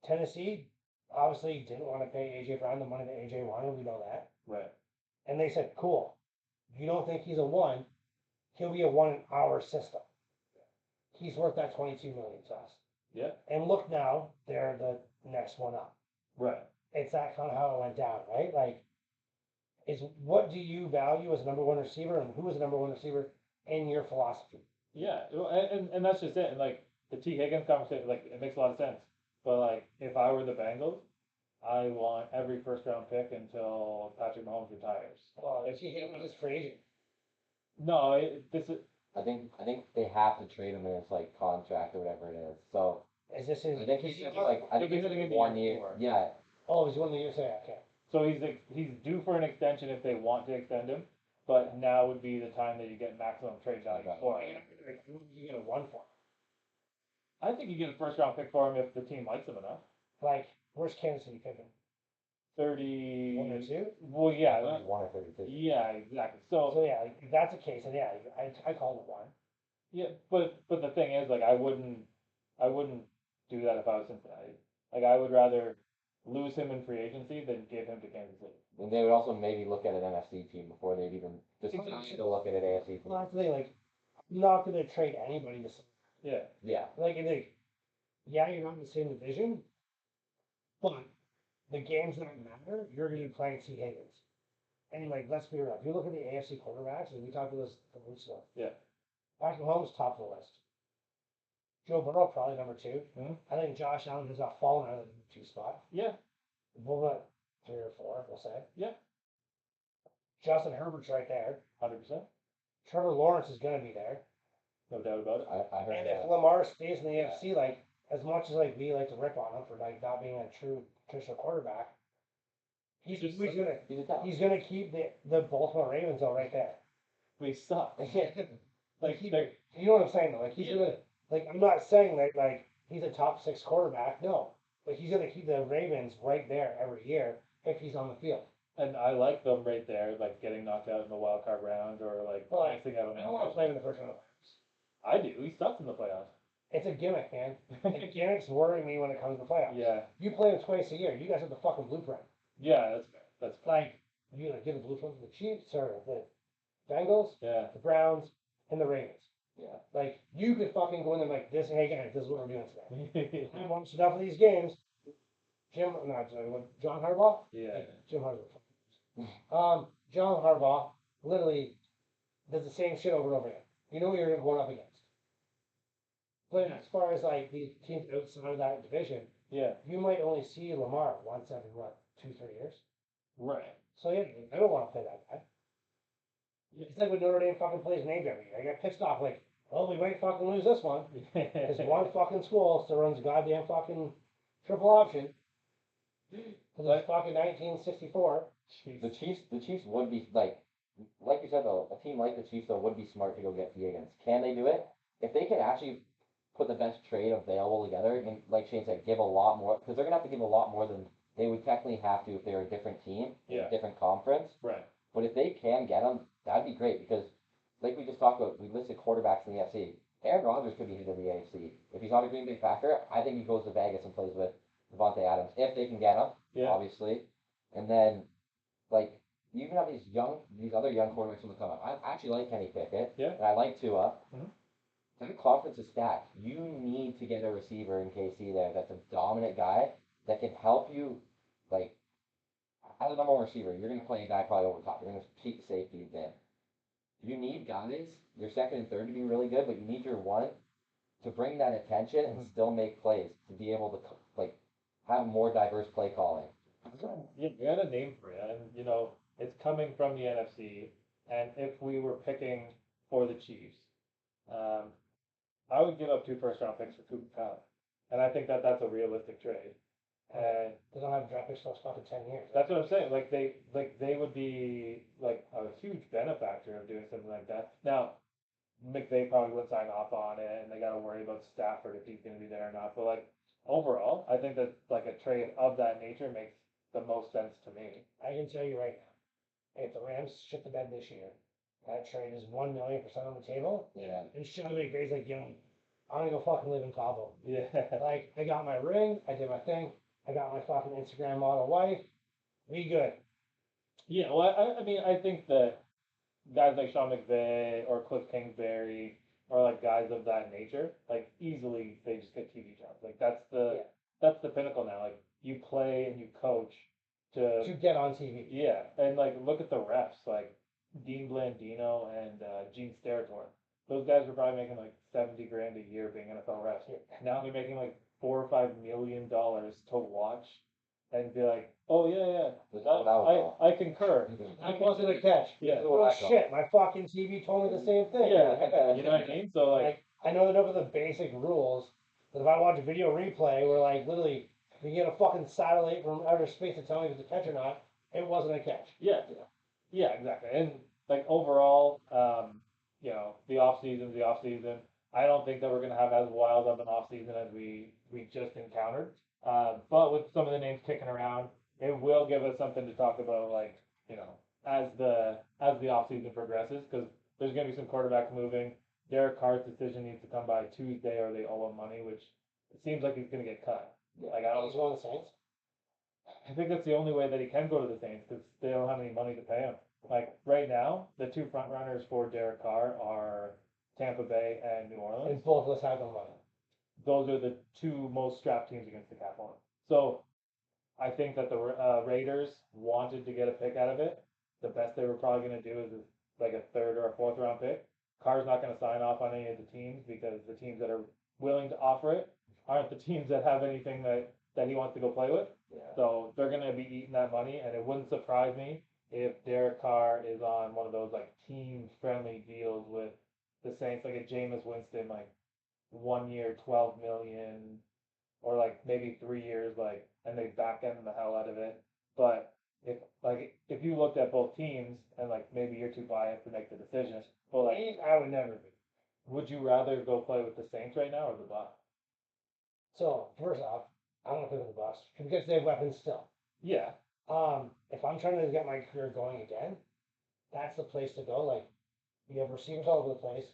Tennessee obviously didn't want to pay AJ Brown the money that AJ wanted. We know that. Right. And they said, cool. You don't think he's a one? He'll be a one in our system. He's worth that 22 million to us. Yeah. And look now, they're the next one up. Right. It's that kind of how it went down, right? Like, is what do you value as a number one receiver, and who is the number one receiver in your philosophy? Yeah. And that's just it. And like the T Higgins conversation, like it makes a lot of sense. But like if I were the Bengals, I want every first round pick until Patrick Mahomes retires. Well, if you hit him with his free agent. No, this is I think they have to trade him in his like contract or whatever it is. So Is this his? I think he's like I He'll think be it's hitting in the 1 year year. four. Yeah, Oh, he's one of the years there. Okay. so he's due for an extension if they want to extend him, but now would be the time that you get maximum trade value Okay. for him. You get a one for him. I think you get a first round pick for him if the team likes him enough. Like, where's Kansas City picking? 30. 1 or 2? Well, yeah, 31 or 32. yeah, exactly. So So yeah, like, if that's the case, then yeah, I call it 1. yeah, but the thing is, like, I wouldn't do that if I was Cincinnati. Like, I would rather lose him in free agency than give him to Kansas City. And they would also maybe look at an NFC team before they'd even just Exactly. to look at an AFC team. Well, that's the thing. Like, I'm not gonna trade anybody to. Yeah, Yeah, Like, and like, yeah, you're not in the same division, but the games that matter, you're gonna be playing T. Higgins. And like, let's be real. If you look at the AFC quarterbacks, and we talked about this a week ago, yeah. Patrick Mahomes top of the list. Joe Burrow probably number 2. Mhm. I think Josh Allen has not fallen out of the number 2 spot. Yeah, We'll at 3 or 4, we'll say. yeah, Justin Herbert's right there. 100%, Trevor Lawrence is gonna be there. no doubt about it. I heard And if that. Lamar stays in the AFC, like as much as like we like to rip on him for like not being a true traditional quarterback, he's Just- gonna He's a talent. he's gonna keep the Baltimore Ravens all right there. We suck. Like Like, they're- you know what I'm saying though? Like he's Yeah. gonna like I'm not saying that like he's a top 6 quarterback, no. But he's gonna keep the Ravens right there every year if he's on the field. and I like them right there, like getting knocked out in the wild card round or like Well, missing out on. I don't want to play him in the first round of playoffs. I do. He sucks in the playoffs. It's a gimmick, man. And gimmicks worry me when it comes to playoffs. Yeah, You play them twice a year. You guys have the fucking blueprint. yeah, that's fair. That's fair. Like, you gonna give the blueprint to the Chiefs or the Bengals, Yeah, the Browns, and the Ravens. Yeah. Like, you could fucking go in there like this, hey guys, this is what we're doing today. yeah. I've watched enough of these games. John Harbaugh? Jim Harbaugh. John Harbaugh literally does the same shit over and over again. You know what you're going up against. But as far as like the teams outside of that division, Yeah, you might only see Lamar once every what, 2-3 years. right. So yeah, I don't want to play that guy. It's like when Notre Dame fucking plays names every year. I get pissed off like, well, we might fucking lose this one. Because one fucking school still runs goddamn fucking triple option. Because it's fucking 1964. The Chiefs would be like you said though, a team like the Chiefs though would be smart to go get T. Higgins. Can they do it? If they can actually put the best trade available together and like Shane said, give a lot more because they're gonna have to give a lot more than they would technically have to if they were a different team, Yeah. different conference. Right. But if they can get them, that'd be great because like we just talked about, we listed quarterbacks in the AFC. Aaron Rodgers could be hit in the AFC. If he's not a Green Bay Packer, I think he goes to Vegas and plays with Devontae Adams if they can get him, Yeah. obviously. And then like you even have these other young quarterbacks from the come up. I actually like Kenny Pickett. Yeah. And I like Tua. Mhm. That conference is stacked. You need to get a receiver in KC there that's a dominant guy that can help you. Like as a number one receiver, you're gonna play a guy probably over top. You're gonna keep safeties in. You need guys, your second and third to be really good, but you need your one to bring that attention and still make plays to be able to like have more diverse play calling. Yeah, we got a name for it, and it's coming from the NFC. And if we were picking for the Chiefs, I would give up 2 first-round picks for Cooper Cup, and I think that that's a realistic trade. And They don't have draft picks for fucking 10 years. that's what I'm saying. Like they would be like a huge benefactor of doing something like that. Now, McVay probably would sign off on it, and they got to worry about Stafford if he's going to be there or not. But like overall, I think that like a trade of that nature makes the most sense to me. I can tell you right now, if the Rams shit the bed this year, that trade is 1,000,000% on the table. Yeah. And Sean McVay's like, I'm gonna go fucking live in Cabo. Yeah. Like, I got my ring, I did my thing, I got my fucking Instagram model wife, we good. Yeah, well, I mean, I think that guys like Sean McVay or Cliff Kingsbury or like guys of that nature, like easily they just get TV jobs. Like that's the pinnacle now. Like you play and you coach to To get on TV. yeah, and like look at the refs like Dean Blandino and Gene Steratore. Those guys were probably making like 70 grand a year being NFL refs. Yeah. Now they're making like $4 or $5 million to watch and be like, oh yeah, That's what I was I concur. That wasn't a catch. Yeah. Oh shit, my fucking TV told me the same thing. Yeah, you know what I mean? So like, I know enough of the basic rules that if I watch a video replay where like literally you get a fucking satellite from outer space to tell me if it's a catch or not, it wasn't a catch. yeah, exactly. And like overall, the off season's the off season. I don't think that we're gonna have as wild of an off season as we just encountered. But with some of the names kicking around, it will give us something to talk about, like as the off season progresses, because there's gonna be some quarterbacks moving. Derek Carr's decision needs to come by Tuesday, or they owe him money, which it seems like he's gonna get cut. Like I don't. He's going to the Saints. I think that's the only way that he can go to the Saints, because they don't have any money to pay him. Like right now, the two front runners for Derek Carr are Tampa Bay and New Orleans. And both of us have no money. Those are the two most strapped teams against the cap on. So I think that the Raiders wanted to get a pick out of it. The best they were probably going to do is like a third or a fourth round pick. Carr's not going to sign off on any of the teams, because the teams that are willing to offer it aren't the teams that have anything that he wants to go play with. Yeah. So they're going to be eating that money, and it wouldn't surprise me if Derek Carr is on one of those like team friendly deals with the Saints, like a Jameis Winston, like 1 year, 12 million, or like maybe 3 years, like, and they back end the hell out of it. But if you looked at both teams, and like maybe you're too biased to make the decision, but like I would never be. would you rather go play with the Saints right now or the Bucs? So first off, I don't play with the Bucks because they have weapons still. Yeah, If I'm trying to get my career going again, that's the place to go. Like you have receivers all over the place.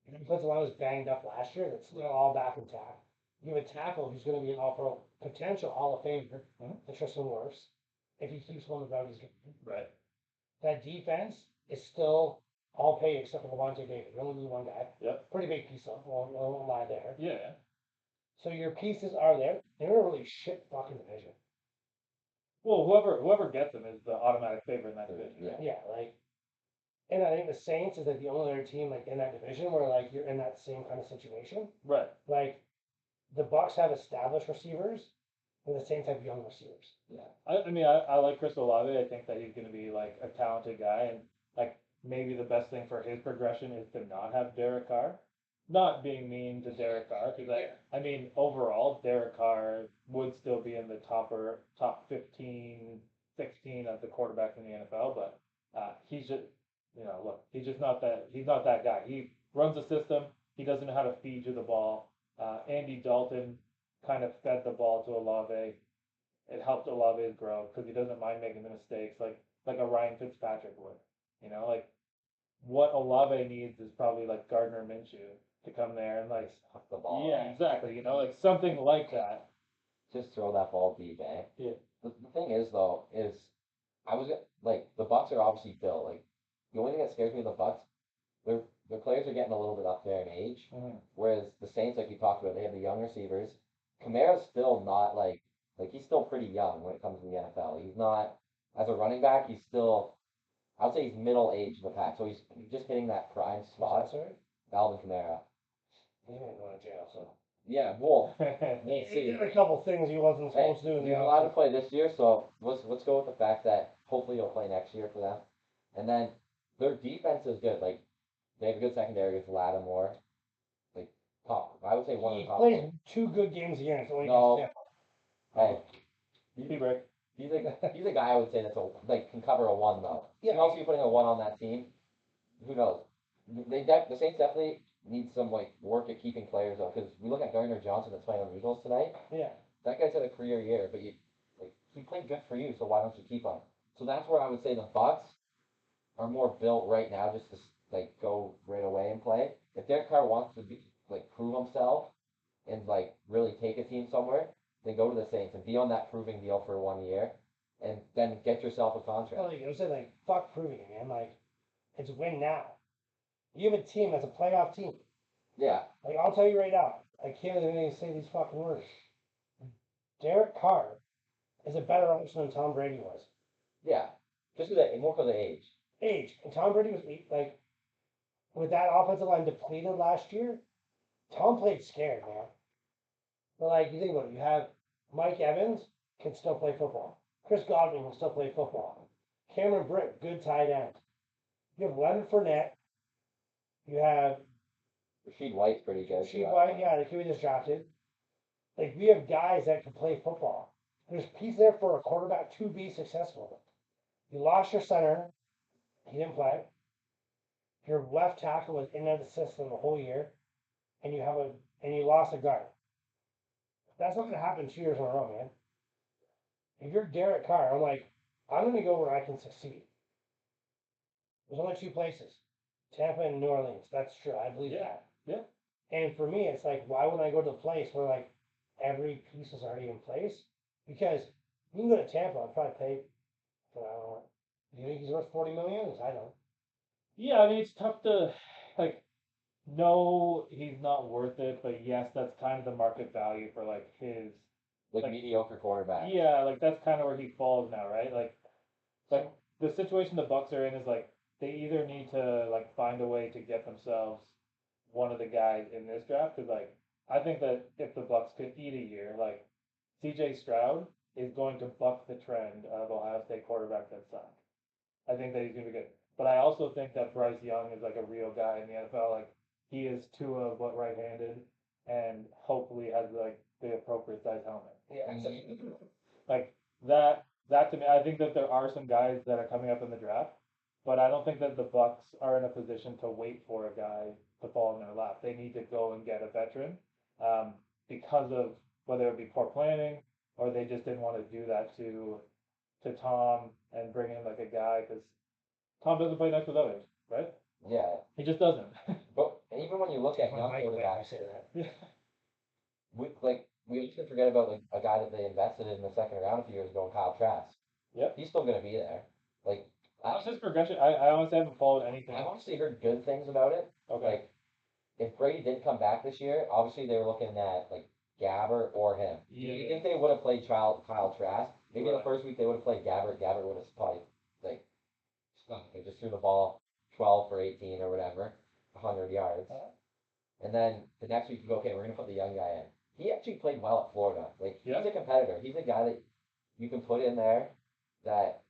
Your defensive line was banged up last year. That's still all back intact. You have a tackle who's going to be an all-pro potential Hall of Famer, Tristan Wirfs, if he keeps going about his game. right. That defense is still all paid except for Levante David. You only need one guy. Yep. Pretty big piece of won't lie there. Yeah. So your pieces are there. They're a really shit fucking division. Well, whoever gets them is the automatic favorite in that division. Yeah. Yeah, like, and I think the Saints is like the only other team like in that division where like you're in that same kind of situation. Right. Like, the Bucks have established receivers, and the Saints have young receivers. Yeah. I mean, I like Chris Olave. I think that he's going to be like a talented guy, and like maybe the best thing for his progression is to not have Derek Carr. Not being mean to Derek Carr, because I mean overall Derek Carr would still be in the top 15, 16 of the quarterbacks in the NFL, but he's just look, he's not that guy. He runs a system. He doesn't know how to feed you the ball. Andy Dalton kind of fed the ball to Olave. It helped Olave grow because he doesn't mind making the mistakes like a Ryan Fitzpatrick would. Like what Olave needs is probably like Gardner Minshew to come there and like Off the ball. yeah, exactly. Like something like that. Just throw that ball deep, eh? Yeah. The thing is though, I was like the Bucks are obviously built. Like the only thing that scares me of the Bucks, their players are getting a little bit up there in age. Mhm. Whereas the Saints, like we talked about, they have the young receivers. Kamara's still not like he's still pretty young when it comes to the NFL. He's not as a running back. He's still, I would say he's middle aged in the pack. So he's just hitting that prime spot. Sorry? Alvin Kamara. He ain't going to jail, so. Yeah, well, He we'll see. did a couple things he wasn't Hey, supposed to do in he's the allowed to offseason. play this year, so let's go with the fact that hopefully he'll play next year for them. And then their defense is good. Like they have a good secondary with Lattimore. Like top, I would say one of He the top. plays Four. 2 good games a year, and it's only No. against Hey, Easy break. he's a guy I would say that's can cover a one though. Yeah. You can also be putting a one on that team. Who knows? The Saints definitely need some like work at keeping players though, because we look at Gardner Johnson that's playing on the Eagles tonight. Yeah. That guy's had a career year, but he played good for you, so why don't you keep him? So that's where I would say the Bucks are more built right now, just to like go right away and play. If Derek Carr wants to be like prove himself and like really take a team somewhere, then go to the Saints and be on that proving deal for 1 year, and then get yourself a contract. Well, I was saying, like, fuck proving it, man. Like, it's win now. You have a team that's a playoff team. Yeah, Like, I'll tell you right now, I can't even say these fucking words. Derek Carr is a better option than Tom Brady was. yeah. Just more because of age. Age. And Tom Brady was, like, with that offensive line depleted last year, Tom played scared, man. But, like, you think about it, you have Mike Evans, can still play football. Chris Godwin can still play football. Cameron Britt, good tight end. You have Leonard Fournette. You have Rashid White's pretty good. Sheep White, yeah, the kid we just drafted. Like, we have guys that can play football. There's piece there for a quarterback to be successful. You lost your center. He didn't play. Your left tackle was in the system the whole year. And you lost a guard. That's not gonna happen 2 years in a row, man. If you're Derek Carr, I'm like, I'm gonna go where I can succeed. There's only two places. Tampa and New Orleans. That's true. I believe that. Yeah. And for me, it's like, why would I go to a place where like every piece is already in place? Because you can go to Tampa and probably pay for, I don't know, do you think he's worth 40 million? I don't. Yeah, I mean it's tough to like. No, he's not worth it, but yes, that's kind of the market value for like his. Like mediocre quarterback. Yeah, like that's kind of where he falls now, right? Like the situation the Bucks are in is like they either need to like find a way to get themselves one of the guys in this draft because like I think that if the Bucks could eat a year, like C.J. Stroud is going to buck the trend of Ohio State quarterbacks that suck. I think that he's gonna be good, but I also think that Bryce Young is like a real guy in the NFL. Like he is Tua but right-handed, and hopefully has like the appropriate size helmet. Yeah. Like that to me, I think that there are some guys that are coming up in the draft, but I don't think that the Bucks are in a position to wait for a guy to fall in their lap. They need to go and get a veteran, because of whether it be poor planning or they just didn't want to do that to Tom and bring in like a guy because Tom doesn't play next with others, right? Yeah. He just doesn't. But even when you look at young Mike, when I quarterbacks, say that. Yeah. we often forget about like a guy that they invested in the second round a few years ago, Kyle Trask. Yep. He's still gonna be there. Like How's his progression? I honestly haven't followed anything. I've honestly heard good things about it. Okay. Like if Brady did come back this year, obviously they were looking at like Gabbert or him. Do you Yeah. think they would have played Kyle Trask? Maybe Right. the first week they would have played Gabbert. Gabbert would have probably like stunk. They just threw the ball 12 for 18 or whatever, 100 yards. And then the next week you go, okay, we're gonna put the young guy in. He actually played well at Florida. Like he's Yeah. a competitor. He's a guy that you can put in there that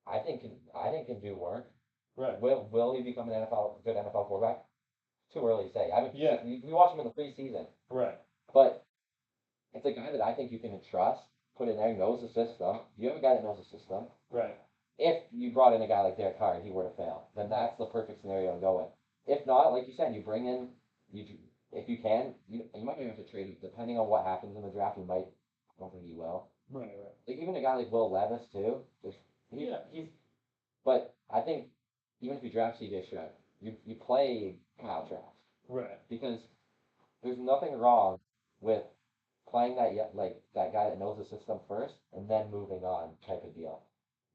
I think can do work. Right. Will he become an good NFL quarterback? Too early to say. I mean, Yeah. we watched him in the preseason, Right. but it's a guy that I think you can trust. Put in there, knows the system. You have a guy that knows the system. Right. If you brought in a guy like Derek Carr and he were to fail, then that's the perfect scenario to go in. If not, like you said, you bring in if you can, you might even have to trade him depending on what happens in the draft. You might. I don't think you will. Right. Like even a guy like Will Levis too. He's. But I think even if you draft C.J. Stroud, you play Kyle Trask Right. because there's nothing wrong with playing that guy that knows the system first and then moving on type of deal.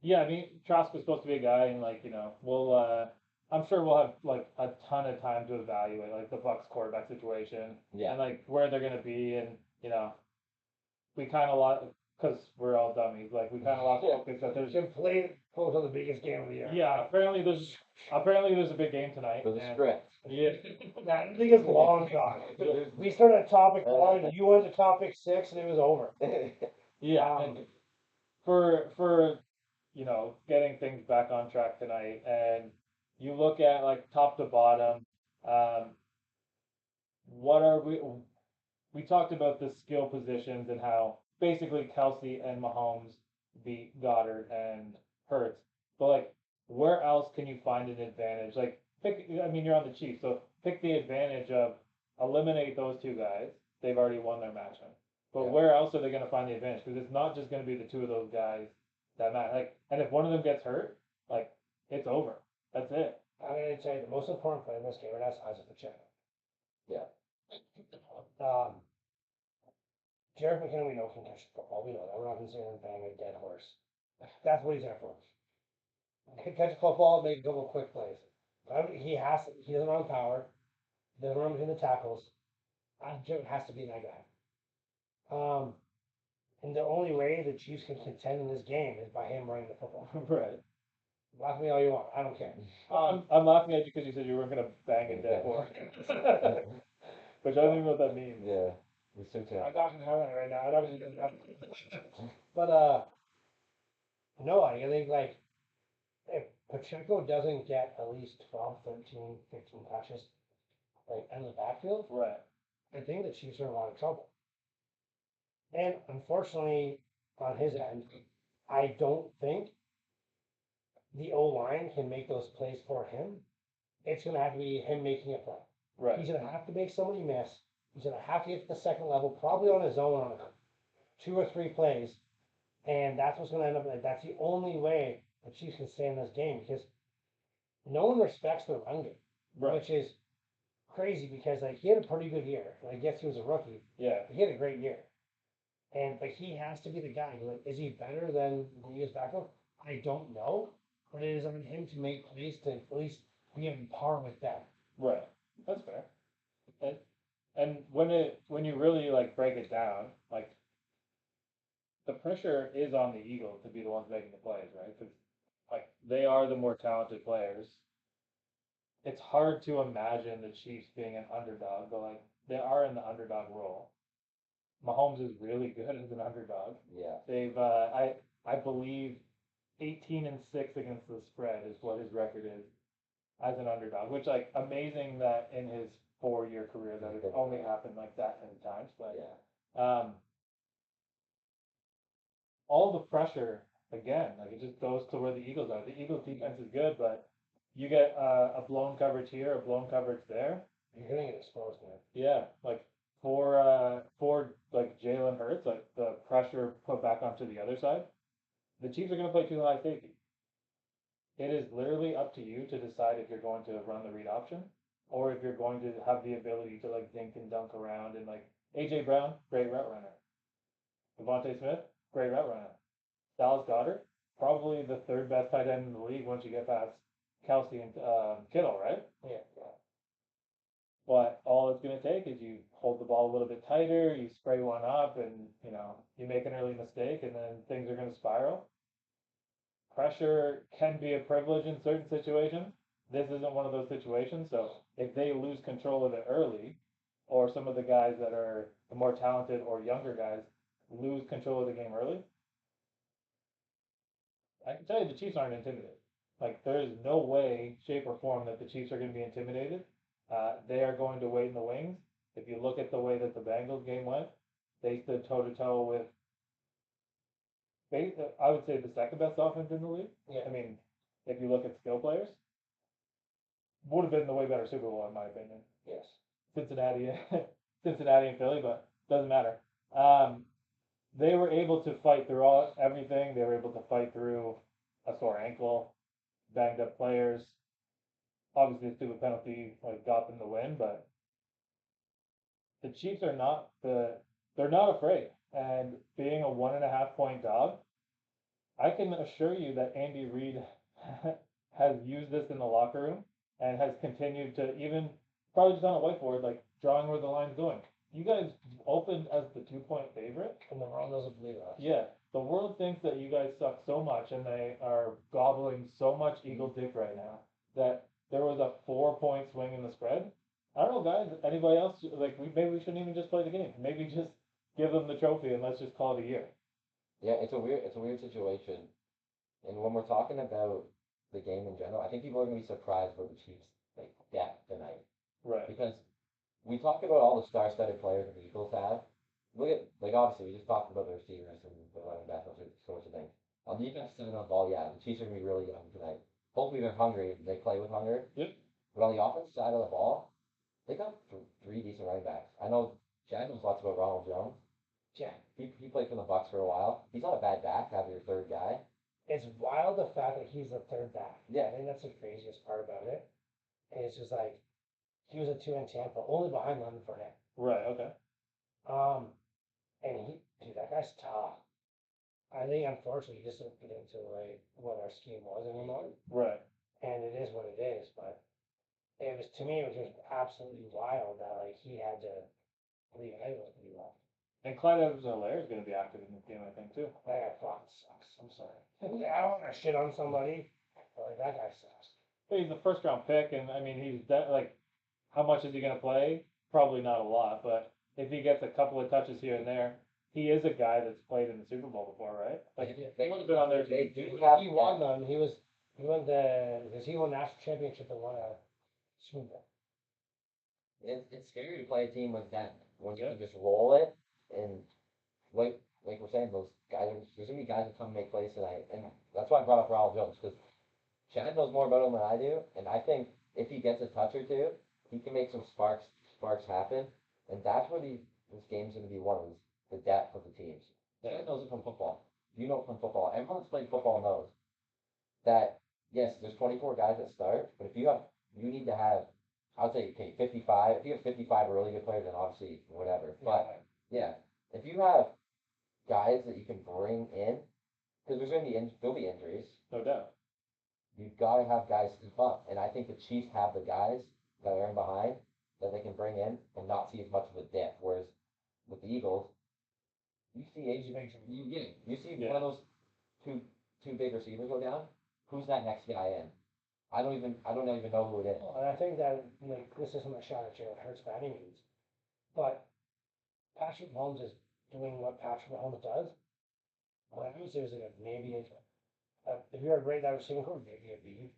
Yeah, I mean, Trask was supposed to be a guy, and like we'll I'm sure we'll have like a ton of time to evaluate like the Bucks quarterback situation Yeah. and like where they're gonna be, and we kind of lost because we're all dummies. Like we kind of lost focus that there's Jim played close to the biggest game of the year. yeah. Apparently there's a big game tonight. For the and- script. Yeah. That thing is long gone. We started at topic 1, you went to topic 6, and it was over. Yeah. And for getting things back on track tonight, and you look at like top to bottom, what are we talked about the skill positions and how basically Kelsey and Mahomes beat Goddard and Hurts, but like where else can you find an advantage? Like I mean you're on the Chiefs, so pick the advantage of eliminate those two guys. They've already won their matchup. But Yeah. where else are they going to find the advantage? Because it's not just going to be the two of those guys that matter. Like, and if one of them gets hurt, like it's over. That's it. I'm going to tell you the most important play in this game right now is Isaac Pacheco. Yeah. Jared McKinnon, we know can catch the football. We know that. We're not going to sit here and bang a dead horse. That's what he's there for. Catch a football, make a couple of quick plays. He doesn't run power. He doesn't run between the tackles. Jared has to be that guy. And the only way the Chiefs can contend in this game is by him running the football. Right. Laugh at me all you want. I don't care. I'm laughing at you because you said you weren't going to bang a dead horse. Which I don't even know what that means. Yeah. Me too. I'm not gonna have that right now. I'm not gonna do that. But no, I think like if Pacheco doesn't get at least 12, 13, 15 touches like in the backfield, Right. I think the Chiefs are in a lot of trouble. And unfortunately, on his end, I don't think the O line can make those plays for him. It's gonna have to be him making a play. Right. He's gonna have to make somebody miss. He's gonna have to get to the second level, probably on his own on 2 or 3 plays, and that's what's gonna end up. Like, that's the only way the Chiefs can stay in this game because no one respects the run game, Right. which is crazy because like he had a pretty good year. I guess he was a rookie, Yeah. but he had a great year, and but he has to be the guy. Like, is he better than when he was backup? I don't know, but it is on him to make plays to at least be on par with them. Right. That's fair. And when you really like break it down, like the pressure is on the Eagles to be the ones making the plays, right? Because like they are the more talented players. It's hard to imagine the Chiefs being an underdog, but like they are in the underdog role. Mahomes is really good as an underdog. Yeah. They've I believe 18-6 against the spread is what his record is as an underdog, which like amazing that in his 4-year career that it's only happened like that many times. But Yeah. all the pressure again, like it just goes to where the Eagles are. The Eagles defense is good, but you get a blown coverage here, a blown coverage there. You're gonna get exposed, man. Yeah, like for like Jalen Hurts, like the pressure put back onto the other side. The Chiefs are going to play too high safety. It is literally up to you to decide if you're going to run the read option or if you're going to have the ability to like dink and dunk around and like AJ Brown, great route runner. Devontae Smith, great route runner. Dallas Goedert, probably the third best tight end in the league once you get past Kelsey and Kittle, right? Yeah. But all it's going to take is you hold the ball a little bit tighter, you spray one up, and you make an early mistake, and then things are going to spiral. Pressure can be a privilege in certain situations. This isn't one of those situations. So if they lose control of it early, or some of the guys that are the more talented or younger guys lose control of the game early, I can tell you the Chiefs aren't intimidated. Like there is no way, shape, or form that the Chiefs are going to be intimidated. They are going to wait in the wings. If you look at the way that the Bengals game went, they stood toe to toe with, I would say, the second best offense in the league. Yeah. I mean, if you look at skill players, would have been the way better Super Bowl in my opinion. Yes. Cincinnati, Cincinnati and Philly, but doesn't matter. They were able to fight through everything. They were able to fight through a sore ankle, banged up players. Obviously, a stupid penalty like got them the win, but the Chiefs are not they're not afraid. And being a 1.5 point dog, I can assure you that Andy Reid has used this in the locker room and has continued to even probably just on a whiteboard, like drawing where the line's going. You guys opened as the 2 point favorite. And the world doesn't believe us. Yeah, the world thinks that you guys suck so much and they are gobbling so much Eagle dick right now that there was a 4 point swing in the spread. I don't know, guys. Anybody else? Like, maybe we shouldn't even just play the game. Maybe just give them the trophy and let's just call it a year. Yeah, it's a weird situation. And when we're talking about the game in general, I think people are gonna be surprised about the Chiefs like depth tonight. Right. Because we talk about all the star-studded players the Eagles have. Look at like obviously we just talked about the receivers and the running backs and those sorts of things. On defense, side of the ball, yeah, the Chiefs are gonna be really young tonight. Hopefully they're hungry. They play with hunger. Yep. But on the offensive side of the ball, they got three decent running backs. I know Chad knows lots about Ronald Jones. Yeah. He played for the Bucks for a while. He's not a bad back to have your third guy. It's wild the fact that he's the third back. Yeah. I think that's the craziest part about it. And it's just like he was a 2 in Tampa, only behind London Fournette. Right. Okay. And dude, that guy's tough. I think unfortunately he just didn't get into like what our scheme was anymore. Right. And it is what it is, but it was to me it was just absolutely wild that like he had to leave Iowa when he left. And Clyde Edwards-Helaire is going to be active in this game, I think, too. That guy fucking sucks. I'm sorry. I don't want to shit on somebody, but like that guy sucks. But he's a first round pick, and I mean, like, how much is he going to play? Probably not a lot, but if he gets a couple of touches here and there, he is a guy that's played in the Super Bowl before, right? Like he would have been on their They team. do have. He won them. He won because he won national championship and won a Super Bowl. It's scary to play a team with that when you Yeah. can just roll it and like we're saying, those guys. There's gonna be guys that come and make plays tonight, and that's why I brought up Ronald Jones because Chad knows more about him than I do, and I think if he gets a touch or two, he can make some sparks happen, and that's where this game's gonna be won is the depth of the teams. Chad knows it from football. You know it from football. Everyone that's played football knows that yes, there's 24 guys that start, but if you need to have, I would say, okay, 55. If you have 55 really good players, then obviously whatever. But yeah, if you have guys that you can bring in, because there'll be injuries. No doubt. You've got to have guys step up, and I think the Chiefs have the guys that are in behind that they can bring in and not see as much of a dip. Whereas with the Eagles, you see you see one of those two big receivers go down. Who's that next guy in? I don't even know who it is. And I think that this isn't a shot at Jalen Hurts by any means, but Patrick Mahomes is doing what Patrick Mahomes does. Well, I would say it was like maybe if you're a great wide receiving core, maybe a B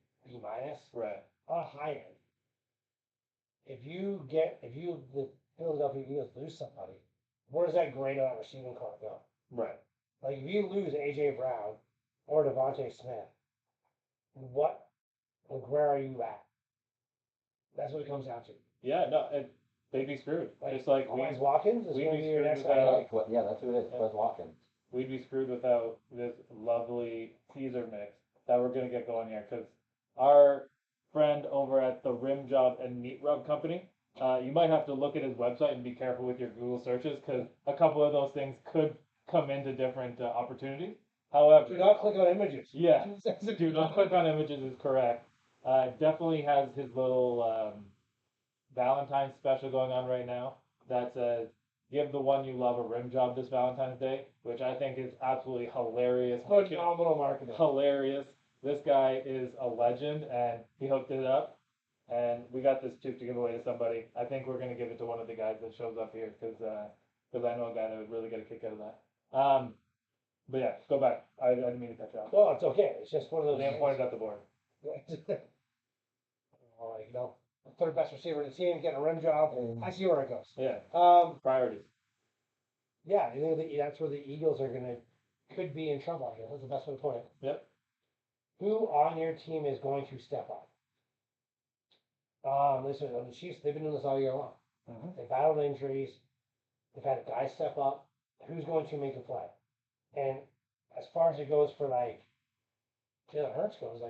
minus Right. on a high end. If the Philadelphia Eagles lose somebody, where does that grade on that receiving core go? Right. Like if you lose AJ Brown or Devontae Smith, where are you at? That's what it comes down to. Yeah. No. They'd be screwed. Just like Wise Watkins is we'd going to be be your screwed next without- guy. Yeah, that's who it is. Yeah. Quez Watkins. we'd be screwed without this lovely Caesar mix that we're gonna get going here. Because our friend over at the Rim Job and Meat Rub Company, you might have to look at his website and be careful with your Google searches because a couple of those things could come into different opportunities. However, Do not click on images. yeah, do not click on images is correct. Definitely has his little Valentine's special going on right now that says give the one you love a rim job this Valentine's Day, which I think is absolutely hilarious. Phenomenal marketing. Hilarious. This guy is a legend and he hooked it up. And we got this tube to give away to somebody. I think we're gonna give it to one of the guys that shows up here because I know a guy that would really get a kick out of that. But yeah, go back. I didn't mean to cut you off. Well, it's okay. It's just one of those. Liam pointed at the board. Third best receiver in the team, getting a rim job. I see where it goes. Yeah. Um, Priorities. yeah, I think that's where the Eagles could be in trouble. I guess that's the best way to put it. Yep. Who on your team is going to step up? Listen, the Chiefs, they've been doing this all year long. Mm-hmm. They've battled injuries. They've had guys step up. Who's going to make a play? And as far as it goes for Jalen Hurts goes,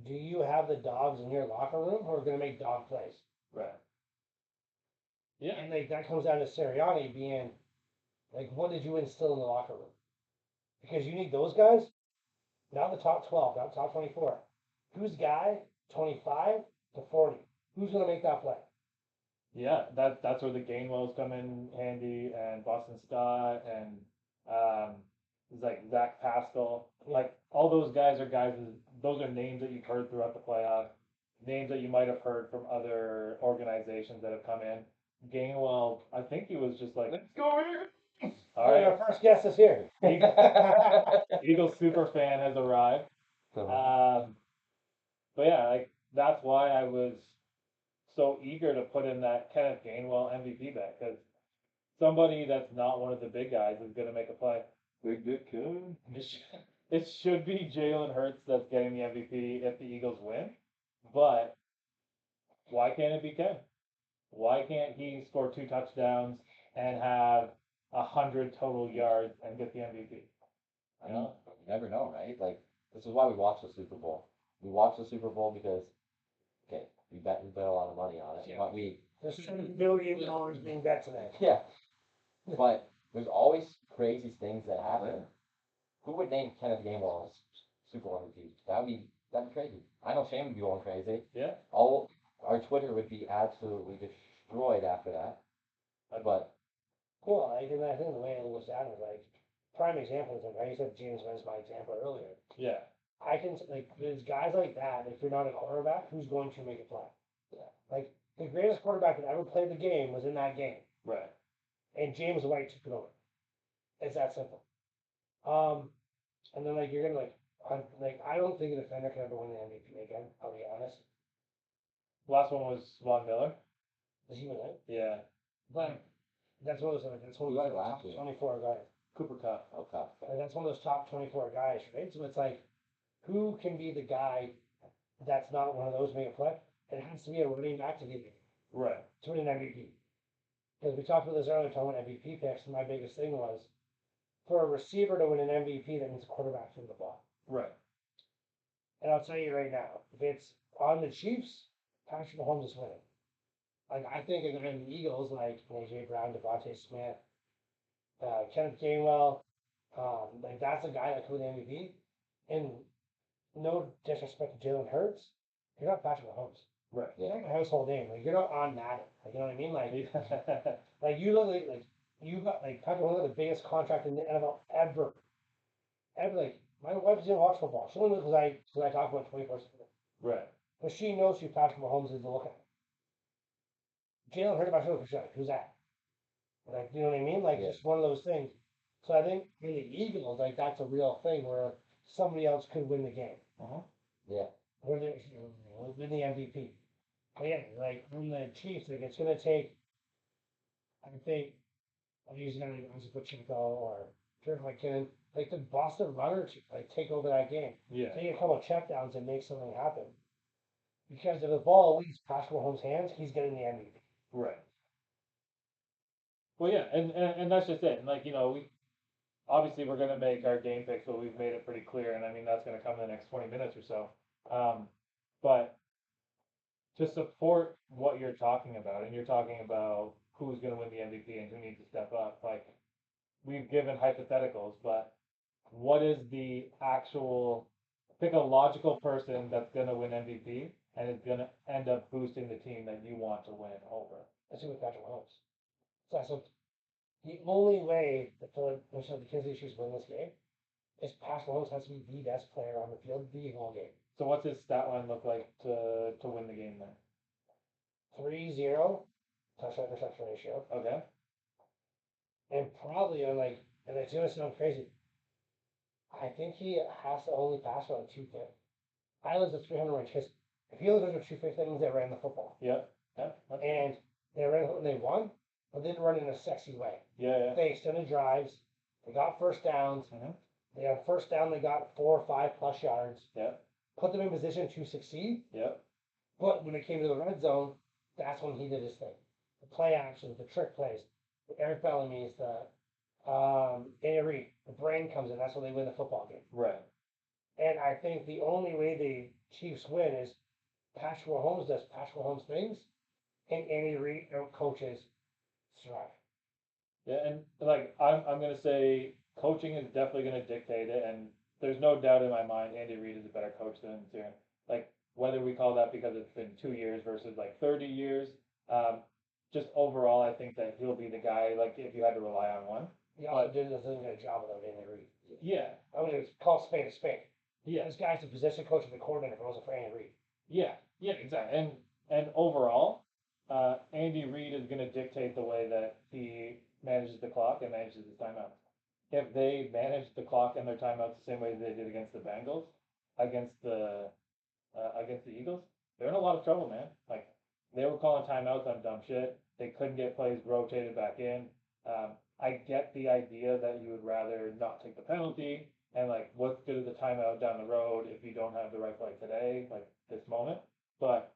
do you have the dogs in your locker room who are going to make dog plays? Right. Yeah. And that comes down to Sirianni being what did you instill in the locker room? Because you need those guys, not the top 12, not top 24. Who's guy 25 to 40? Who's going to make that play? Yeah, that's where the Gainwells come in handy, and Boston Scott, and it's like Zach Pascal. Like all those guys are those are names that you've heard throughout the playoffs, names that you might have heard from other organizations that have come in. Gainwell, I think he was just like, let's go here. All right, Our first guest is here. Eagles super fan has arrived. But yeah, that's why I was so eager to put in that Kenneth Gainwell MVP bet because somebody that's not one of the big guys is going to make a play. Big Dick Kid. It should be Jalen Hurts that's getting the MVP if the Eagles win, but why can't it be Ken? Why can't he score 2 touchdowns and have 100 total yards and get the MVP? I know. You never know, right? This is why we watch the Super Bowl. We watch the Super Bowl because, okay, we bet a lot of money on it, but There's $7 billion being bet today. yeah, but there's always crazy things that happen. Who would name Kenneth Gainwell as Super Bowl MVP? That'd be crazy. I know Shane would be going crazy. Yeah. Our Twitter would be absolutely destroyed after that. But cool. I think the way it was down is prime example is you said James Wynn's my example earlier. Yeah. I can there's guys like that. If you're not a quarterback, who's going to make a play? Yeah. The greatest quarterback that ever played the game was in that game. Right. and James White took it over. It's that simple. And then like you're gonna I don't think a defender can ever win the MVP again. I'll be honest. Last one was Von Miller. Does he win it? Yeah. But that's one of those that's one of Who those got it last top year? 24 guys. Cooper Cup. Okay. Like, that's one of those top 24 guys, right? So it's like, who can be the guy that's not one of those make a play? It has to be a running back to get it, Right. to win an MVP. Because we talked about this earlier, talking about MVP picks, and my biggest thing was for a receiver to win an MVP, that means a quarterback from the ball. Right. And I'll tell you right now, if it's on the Chiefs, Patrick Mahomes is winning. Like, I think if they're in the Eagles, like AJ Brown, Devontae Smith, Kenneth Gainwell, like that's a guy that could win the MVP. And no disrespect to Jalen Hurts, you're not Patrick Mahomes. Right. You're not a household name. Like you're not on Madden. Like you know what I mean? Like Yeah. like you look like you got like Patrick Mahomes got the biggest contract in the NFL ever. Ever like my wife doesn't watch football. She only knows because I talk about 24/7. Right. But she knows who Patrick Mahomes is to look at. Jalen Hurts, who's that? Like you know what I mean? Like Yeah. just one of those things. So I think in the Eagles, like that's a real thing where somebody else could win the game. Uh-huh. Yeah. Win the MVP. But yeah, like from the Chiefs, like it's gonna take. I think I'm using that as a Pacheco or Jerry McKinnon, like the Boston runner to like take over that game. Yeah. Take a couple of checkdowns and make something happen. Because if the ball leaves Patrick Mahomes' hands, he's getting the MVP. Right. Well, yeah, and that's just it. And like we obviously we're gonna make our game picks, but we've made it pretty clear, and I mean that's gonna come in the next 20 minutes or so. But to support what you're talking about, and you're talking about who's gonna win the MVP and who needs to step up, like we've given hypotheticals, but what is the actual pick a logical person that's gonna win MVP and is gonna end up boosting the team that you want to win over. Let's see with Patrick Mahomes. So the only way that the Kansas City Chiefs win this game is Patrick Mahomes has to be the best player on the field the whole game. So what's his stat line look like to win the game then? 3-0 touchdown interception ratio. Okay. And probably on and it's gonna sound crazy. I think he has to only pass around 250. Island's a 300 range because if he only goes for 250, that means they ran the football. Yep. Yeah. And they won, but they didn't run in a sexy way. Yeah. They extended drives. They got first downs. Mm-hmm. They on first down, they got 4 or 5 plus yards. Yep. Put them in position to succeed. Yep. But when it came to the red zone, that's when he did his thing. The play actions, the trick plays, the Eric Bellamy's, the Andy Reid, the brain comes in. That's when they win the football game. Right. And I think the only way the Chiefs win is Patrick Mahomes does Patrick Mahomes things, and Andy Reid coaches survive. Yeah, and like I'm gonna say coaching is definitely gonna dictate it, and there's no doubt in my mind Andy Reid is a better coach than Zaren. Like whether we call that because it's been 2 years versus like 30 years, just overall I think that he'll be the guy. Like if you had to rely on one. He also doesn't get a job without Andy Reid. Yeah. I mean, it's called spade a spade. Yeah. This guy's the position coach and the coordinator also for Andy Reid. Yeah. Yeah. Exactly. And overall, Andy Reid is gonna dictate the way that he manages the clock and manages his timeouts. If they manage the clock and their timeouts the same way they did against the Bengals, against the Eagles, they're in a lot of trouble, man. Like they were calling timeouts on dumb shit. They couldn't get plays rotated back in. I get the idea that you would rather not take the penalty and like what's good as the timeout down the road if you don't have the right play today, like this moment. But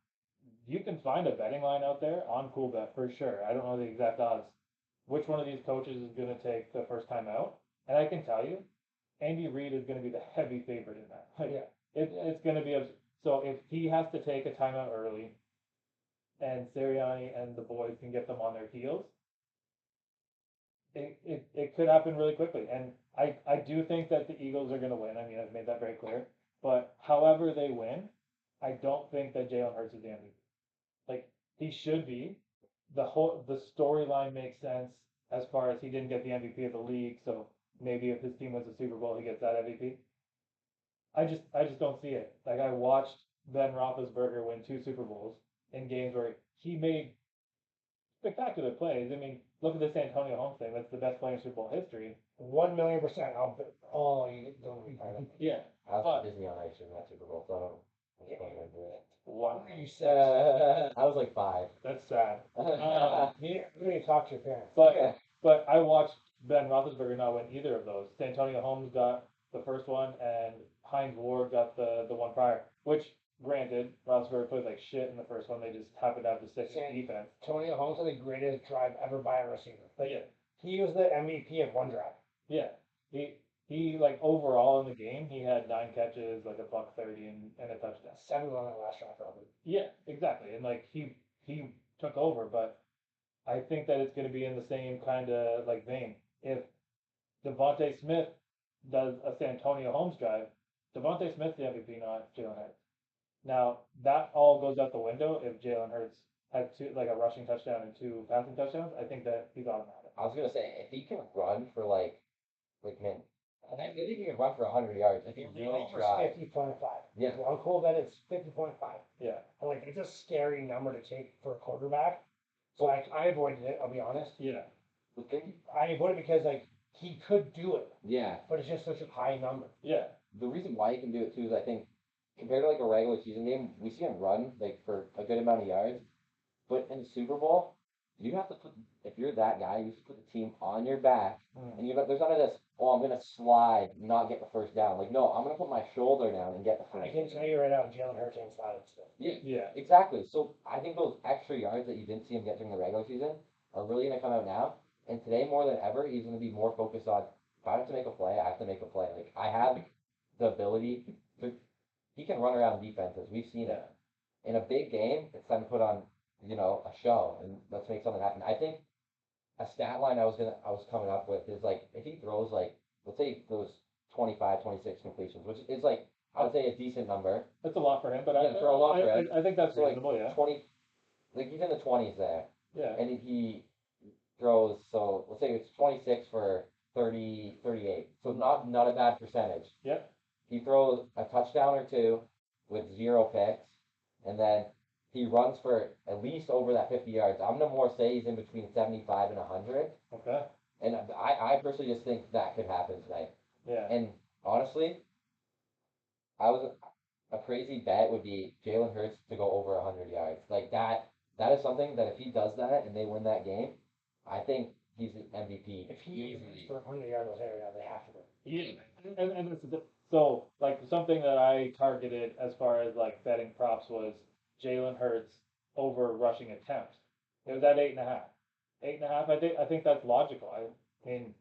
you can find a betting line out there on Coolbet for sure. I don't know the exact odds. Which one of these coaches is going to take the first time out? And I can tell you, Andy Reid is going to be the heavy favorite in that. Like, Yeah. it's going to be so if he has to take a timeout early, and Sirianni and the boys can get them on their heels, it could happen really quickly. And I do think that the Eagles are going to win. I mean, I've made that very clear. But however they win, I don't think that Jalen Hurts is the MVP. Like he should be. The storyline makes sense as far as he didn't get the MVP of the league, so maybe if his team wins the Super Bowl, he gets that MVP. I just don't see it. Like I watched Ben Roethlisberger win 2 Super Bowls in games where he made spectacular plays. I mean, look at this Antonio Holmes thing. That's the best play in Super Bowl history. 1,000,000%. Oh, you don't read that. Yeah. I was But- at Disney on Ice during that Super Bowl, so I don't. I don't remember it. Wow. You said. I was like 5. That's sad. You need to talk to your parents. But I watched Ben Roethlisberger not win either of those. Antonio Holmes got the first one, and Hines Ward got the one prior. Which, granted, Roethlisberger played like shit in the first one. They just happened to have the sickest defense. Antonio Holmes had the greatest drive ever by a receiver. But yeah, He was the MVP of one drive. yeah. He like overall in the game, he had 9 catches, like $130 and a touchdown. 7 on that last drive, probably. Yeah, exactly. And like he took over, but I think that it's going to be in the same kind of like vein. If Devontae Smith does a Santonio Holmes drive, Devontae Smith's the MVP, not Jalen Hurts. Now that all goes out the window if Jalen Hurts has like a rushing touchdown and 2 passing touchdowns. I think that he's automatic. I was gonna say if he can run for like man, I think he can run for 100 yards if he really tries. 50.5. Yeah. On cool bet it's 50.5. Yeah. And like it's a scary number to take for a quarterback. So I avoided it, I'll be honest. Yeah. The thing, I avoided it because like he could do it, yeah. but it's just such a high number. Yeah. The reason why he can do it too is I think compared to like a regular season game, we see him run like for a good amount of yards, but in the Super Bowl, you have to put if you're that guy, you have to put the team on your back, and there's none of this. Oh, I'm gonna slide, not get the first down. Like no, I'm gonna put my shoulder down and get the first. I can tell you right now, Jalen Hurts ain't sliding still. Yeah, Yeah. exactly. So I think those extra yards that you didn't see him get during the regular season are really gonna come out now. And today more than ever, he's gonna be more focused on if I have to make a play, I have to make a play. Like I have the ability to. He can run around defenses. We've seen it. In a big game, it's time to put on, a show and let's make something happen. I think a stat line I was coming up with is like if he throws like let's say he throws 25, 26 completions, which is like I would say a decent number. That's a lot for him, but Yeah, for a lot for him. I think that's So like reasonable. Yeah. 20, like he's in the 20s there, Yeah. and he throws so let's say it's 26 for 30, 38. So not a bad percentage. Yeah. He throws a touchdown or 2 with 0 picks, and then he runs for at least over that 50 yards. I'm gonna more say he's in between 75 and 100. Okay. And I personally just think that could happen tonight. Yeah. And honestly, a crazy bet would be Jalen Hurts to go over 100 yards. Like that is something that if he does that and they win that game, I think he's the MVP. If he is for 100 yards area, they have to win. Yeah. And this is so like something that I targeted as far as like betting props was Jalen Hurts over rushing attempts. It was at 8.5. 8.5. I think that's logical. I mean,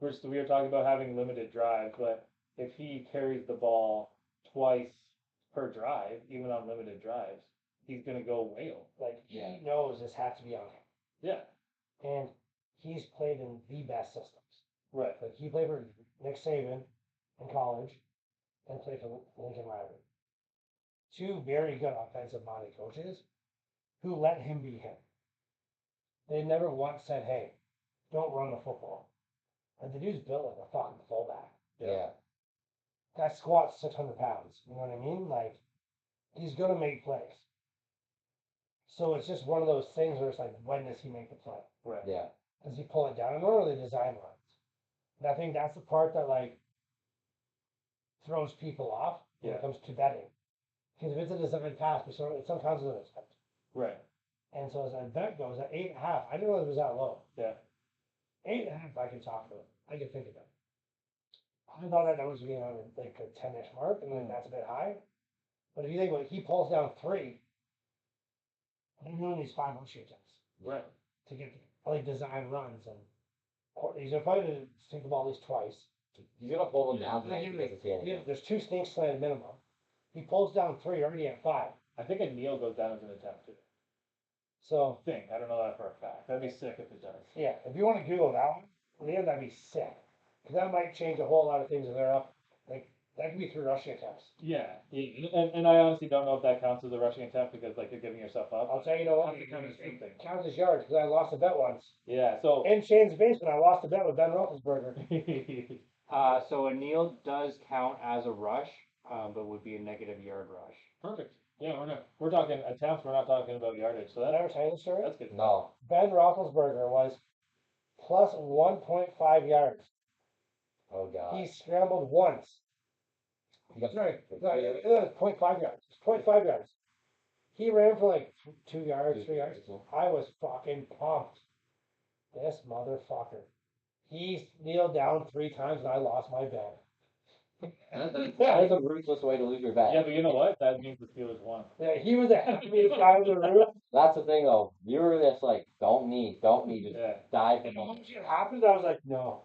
we were talking about having limited drives, but if he carries the ball twice per drive, even on limited drives, he's gonna go whale. Like he knows this has to be on him. Yeah. And he's played in the best systems. Right. Like he played for Nick Saban in college and played for Lincoln Riley. 2 very good offensive minded coaches who let him be him. They never once said, hey, don't run the football. And the dude's built like a fucking fullback. Yeah. That squat's 600 pounds. You know what I mean? Like, he's going to make plays. So it's just one of those things where it's like, when does he make the play? Right. Yeah. Does he pull it down? And what are the design runs? And I think that's the part that, like, throws people off when it comes to betting. Because if it's a designed pass, it sometimes is an attempt. Right. And so as an bet goes at 8.5, I didn't know it was that low. Yeah. 8.5, I can talk about. I can think of it. I thought that was being on like a 10-ish mark, and then that's a bit high. But if you think about it, he pulls down 3. They're doing these 5 shoot attempts. Right. To get like design runs, and he's gonna probably think of all these twice. He's gonna pull them down. There's 2 sneaks slanted minimum. He pulls down 3 already at 5. I think a kneel goes down as an attempt too. So I don't know that for a fact. That'd be sick if it does. yeah, if you want to Google that one, yeah, that'd be sick. Because that might change a whole lot of things if they're up. Like that could be 3 rushing attempts. Yeah. And I honestly don't know if that counts as a rushing attempt because like you're giving yourself up. I'll tell you, what, That's the kind of same thing. it counts as yards because I lost a bet once. Yeah. So. In Shane's basement, I lost a bet with Ben Roethlisberger. So a kneel does count as a rush, but would be a negative yard rush. Perfect. Yeah, we're talking attempts. We're not talking about yardage. So Did I ever tell you the story? that's good. No. Ben Roethlisberger was plus 1.5 yards. Oh god. He scrambled once. He got Sorry, it was 0.5 yards. It's 0.5 yards. He ran for like 2 yards, 3 yards. I was fucking pumped. This motherfucker. He kneeled down 3 times and I lost my bet. That is a ruthless way to lose your bet. Yeah, but you know what? That means the Steelers won. Yeah, he was the happiest guy in the room. That's the thing though. You were just like, don't need, just Yeah. dive And in. when shit happened, I was like, no.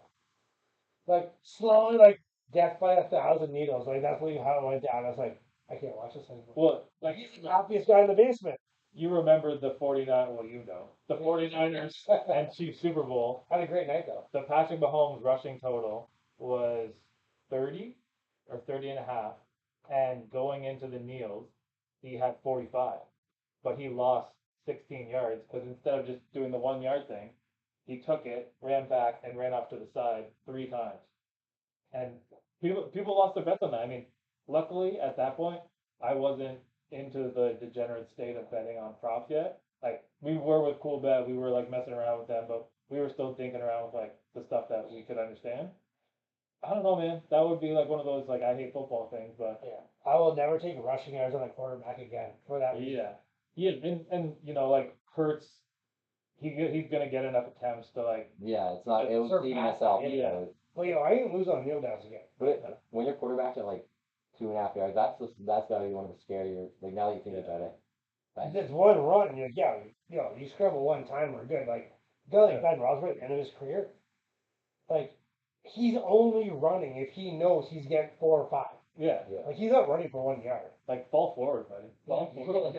Like slowly, like death by 1,000 needles. Like that's really how it went down. I was like, I can't watch this anymore. Well, like He's the happiest guy in the basement. you remember the 49, well, you know, the 49ers and Chiefs Super Bowl. Had a great night though. The Patrick Mahomes rushing total was 30 or 30 and a half. And going into the kneels, he had 45. But he lost 16 yards because instead of just doing the 1 yard thing, he took it, ran back, and ran off to the side 3 times. And people lost their bets on that. I mean, luckily at that point, I wasn't into the degenerate state of betting on props yet. Like we were with Cool Bet, we were like messing around with them, but we were still thinking around with like the stuff that we could understand. I don't know, man. That would be like one of those like I hate football things, but Yeah. I will never take rushing yards on a quarterback again for that reason. yeah, and you know like Hurts, he's gonna get enough attempts to like Yeah, it's not. It was Surpass even that, itself. yeah. Well, you know, I didn't lose on kneel downs again. But when you're quarterback at like 2.5 yards, that's gotta be one of the scarier. Like now that you think Yeah. about it, It's just one run, and you're like, yeah, you know, you scramble one time, we're good. Like, a guy like Ben Roethlisberger at the end of his career, like, he's only running if he knows he's getting 4 or 5. Yeah, yeah. Like, he's not running for 1 yard. like fall forward, buddy. Fall forward.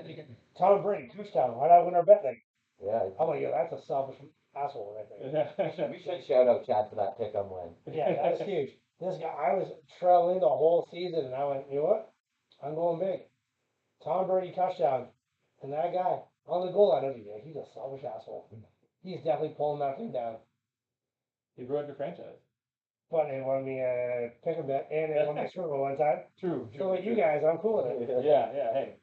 Tom Brady, touchdown. Why not win our bet? Like, Yeah. I'm like, yeah, that's a selfish asshole right there. We should shout out Chad for that pick 'em win. Yeah, that's huge. This guy, I was trailing the whole season, and I went, you know what? I'm going big. Tom Brady touchdown, and that guy on the goal line, he's a selfish asshole. He's definitely pulling that thing down. He ruined your franchise. But they wanted me to pick a bet, and they wanted me to Super Bowl one time. True. So with you guys, I'm cool with it. Yeah, hey,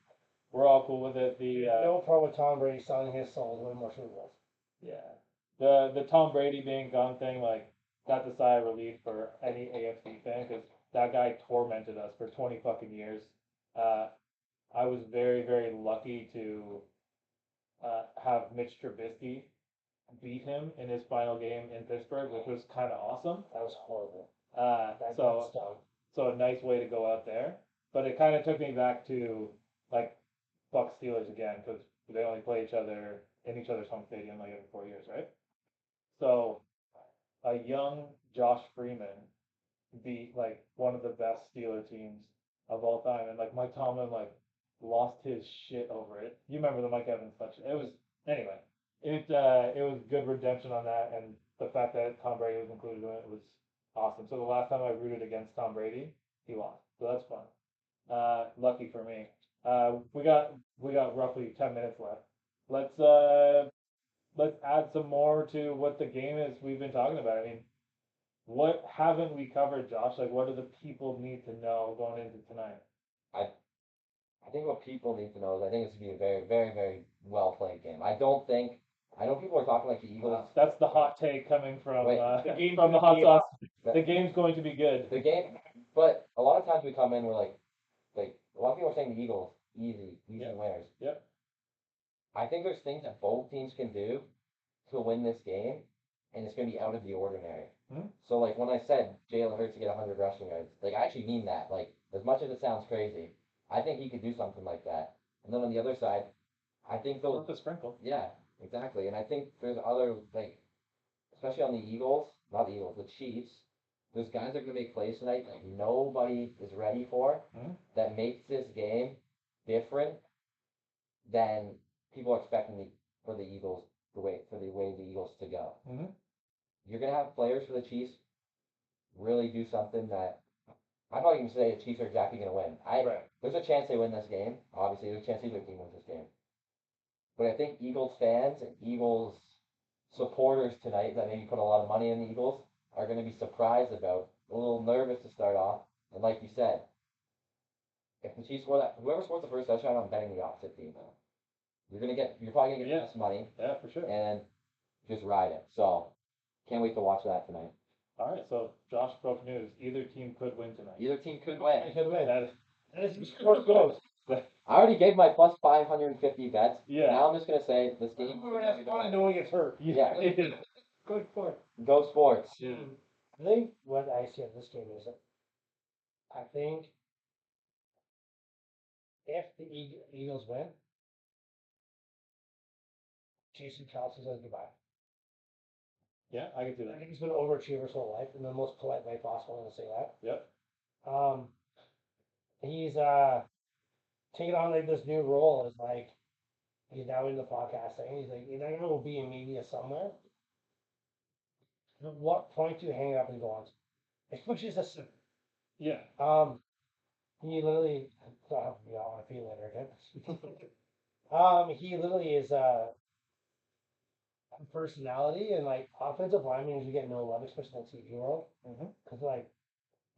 we're all cool with it. No problem with Tom Brady selling his soul to win more Super Bowls. Yeah, the Tom Brady being gone thing, like that's a sigh of relief for any AFC fan because that guy tormented us for 20 fucking years. Uh, I was very lucky to have Mitch Trubisky beat him in his final game in Pittsburgh, which was kind of awesome. That was horrible. That's dumb. so a nice way to go out there. But it kind of took me back to like Bucks Steelers again because they only play each other in each other's home stadium like every 4 years, right? So a young Josh Freeman beat like one of the best Steeler teams of all time, and like Mike Tomlin like lost his shit over it. You remember the Mike Evans touchdown? It was anyway. It was good redemption on that, and the fact that Tom Brady was included in it was awesome. So the last time I rooted against Tom Brady, he lost. So that's fun. Lucky for me. We got roughly 10 minutes left. Let's uh let's add some more to what the game is we've been talking about. I mean, what haven't we covered, Josh? Like, what do the people need to know going into tonight? I think what people need to know is I think it's gonna be a very well played game. I know people are talking like the Eagles. That's the hot take coming from Wait, from the hot sauce. The game's going to be good. The game, but a lot of times we come in, we're like a lot of people are saying the Eagles easy winners. Yep. I think there's things that both teams can do to win this game, and it's gonna be out of the ordinary. Hmm? So like when I said Jalen Hurts to get 100 rushing yards, like I actually mean that. Like as much as it sounds crazy, I think he could do something like that. And then on the other side, I think those, Worth a sprinkle. yeah, exactly. And I think there's other like, especially on the Eagles, not the Eagles, the Chiefs. There's guys that are gonna make plays tonight that nobody is ready for. Hmm? That makes this game different than people are expecting for the Eagles for the way the Eagles to go. Hmm? You're gonna have players for the Chiefs really do something that I'm not even say the Chiefs are exactly gonna win. Right. There's a chance they win this game. Obviously, there's a chance either team wins this game. But I think Eagles fans and Eagles supporters tonight that maybe put a lot of money in the Eagles are going to be surprised about, a little nervous to start off. And like you said, if the Chiefs score that, whoever scores the first touchdown, I'm betting the opposite team. You're probably gonna get Yeah. less money Yeah, for sure. and just ride it. So can't wait to watch that tonight. All right, so Josh broke news. Either team could win tonight. Either team could win. I could win. That- That is where it goes. I already gave my plus 550 bets. Yeah. Now I'm just gonna say this game. We're gonna have fun and no one gets hurt. Yeah. Good for Go sports. Yeah. I think what I see of this game is that I think if the Eagles win, Jason Kelsey says goodbye. Yeah, I can see I that. think he's been an overachiever his whole life in the most polite way possible. I'm gonna say that. Yep. He's taking on like this new role as like he's now in the podcast thing. He's like, you're not gonna be in media somewhere. At what point do you hang it up and go on? Which is a Yeah. he literally you know, I want to feel later again. He literally is personality and like offensive linemen you get no love, especially in the TV world, because like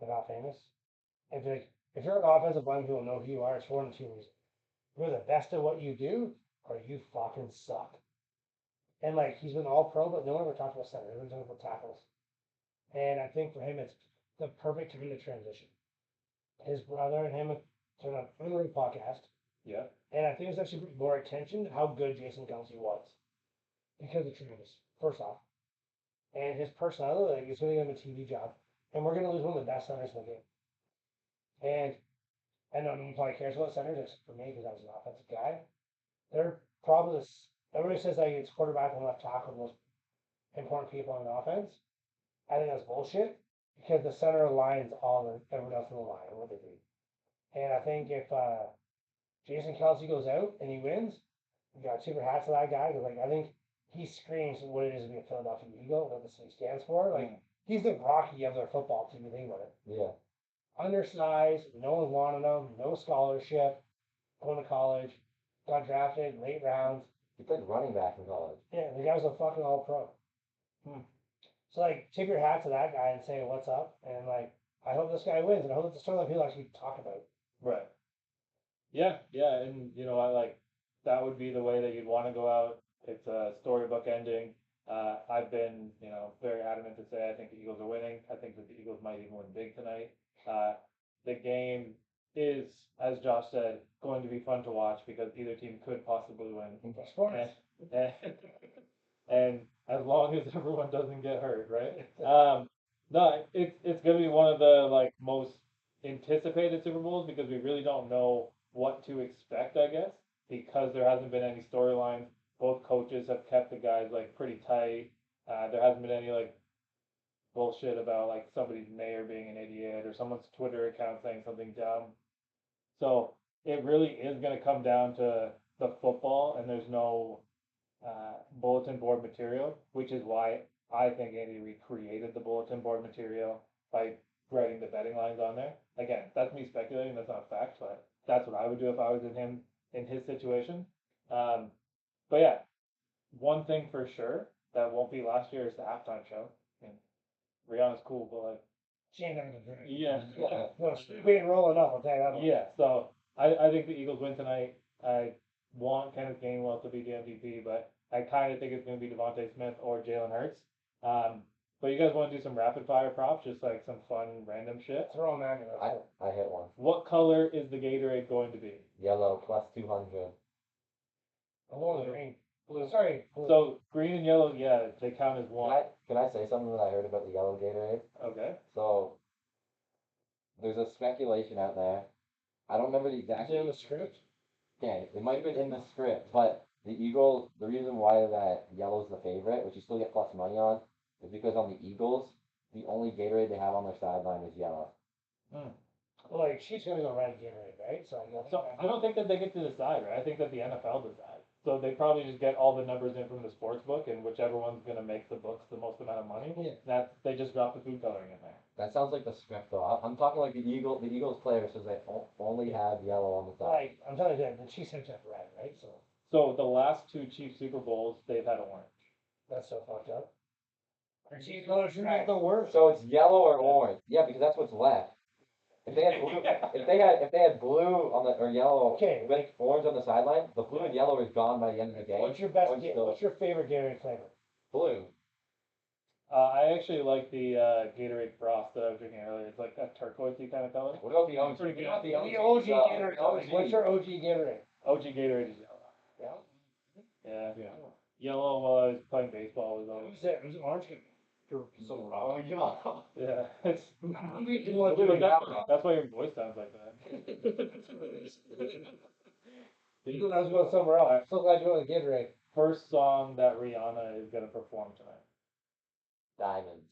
they're not famous. If you're an offensive lineman who will know who you are, it's one of two reasons: you're the best at what you do, or you fucking suck. And like he's been all pro, but no one ever talked about center. Everyone's talking about tackles. And I think for him, it's the perfect time to transition. His brother and him done an unreal podcast, Yeah. and I think it's actually brought more attention to how good Jason Kelsey was because of Travis. First off, and his personality, like he's going to give him a TV job, and we're going to lose one of the best centers in the game. And I know no one probably cares about centers except for me because I was an offensive guy. They're probably this. Everybody says like it's quarterback and left tackle the most important people in the offense. I think that's bullshit because the center aligns all the everyone else in the line and what they do. And I think if Jason Kelsey goes out and he wins, you got super hats to that guy because like I think he screams what it is to be a Philadelphia Eagle, what the city stands for. Like he's the Rocky of their football team. You think about it. Yeah. Undersized, no one wanted him, no scholarship, going to college, got drafted late rounds. He played running back in college. Yeah, the guy was a fucking all pro. So like tip your hat to that guy and say what's up, and like I hope this guy wins, and I hope it's a story that people actually talk about. Right. Yeah, yeah, and you know, I like that would be the way that you'd want to go out. It's a storybook ending. I've been, you know, very adamant to say I think the Eagles are winning. I think that the Eagles might even win big tonight. The game is, as Josh said, going to be fun to watch because either team could possibly win. And, and as long as everyone doesn't get hurt, right? No, it's gonna be one of the like most anticipated Super Bowls because we really don't know what to expect, I guess, because there hasn't been any storylines. Both coaches have kept the guys like pretty tight. There hasn't been any like bullshit about like somebody's mayor being an idiot or someone's Twitter account saying something dumb. So it really is gonna come down to the football, and there's no bulletin board material, which is why I think Andy Reid created the bulletin board material by writing the betting lines on there. Again, that's me speculating, that's not a fact, but that's what I would do if I was in his situation. But yeah, one thing for sure that won't be last year is the halftime show. I mean, Rihanna's cool, but like, She ain't gonna drink. yeah, No, we ain't rolling up. I'll tell you that much. yeah. So I think the Eagles win tonight. I want Kenneth Gainwell to be the MVP, but I kind of think it's going to be Devontae Smith or Jalen Hurts. But you guys want to do some rapid fire props, just like some fun random shit? Throw them at me. I hit one. What color is the Gatorade going to be? Yellow plus 200. I'm going with green. Blue. Sorry. Blue. So green and yellow, yeah, they count as one. Can I say something that I heard about the yellow Gatorade? Okay. So there's a speculation out there. I don't remember the exact. Is it in the script? Okay, it might have been in the script, but the Eagles, the reason why that yellow's the favorite, which you still get plus money on, is because on the Eagles, the only Gatorade they have on their sideline is yellow. Well, like she's gonna go red Gatorade, right? So I don't think that they get to decide, right? I think that the NFL decides. So they probably just get all the numbers in from the sports book, and whichever one's gonna make the books the most amount of money, they just drop the food coloring in there. That sounds like the script, though. I'm talking like the Eagles players says they only have yellow on the side. like I'm telling you, the Chiefs have to have red, right? So the last two Chiefs Super Bowls, they've had orange. That's so fucked up. Our Chiefs colors should make the worst. So it's yellow or orange. Yeah, because that's what's left. If they had blue, if they had blue on the or yellow Okay. with orange on the sideline, the blue and yellow is gone by the end of the game. What's your best? Orange still- What's your favorite Gatorade flavor? blue? I actually like the Gatorade Frost that I was drinking earlier. It's like a turquoisey kind of color. What about the OG? Pretty good. What about The the OG OG? Gatorade. OG. What's your OG Gatorade? OG Gatorade is yellow. Yeah. Yeah. Yellow while I was playing baseball was always. Who's that? Who's orange? You're so wrong. Oh yeah. Yeah. It's, You want to do it now? that's why your voice sounds like that. I was going somewhere else. I'm so glad you went with Gatorade. First song that Rihanna is gonna perform tonight. Diamonds.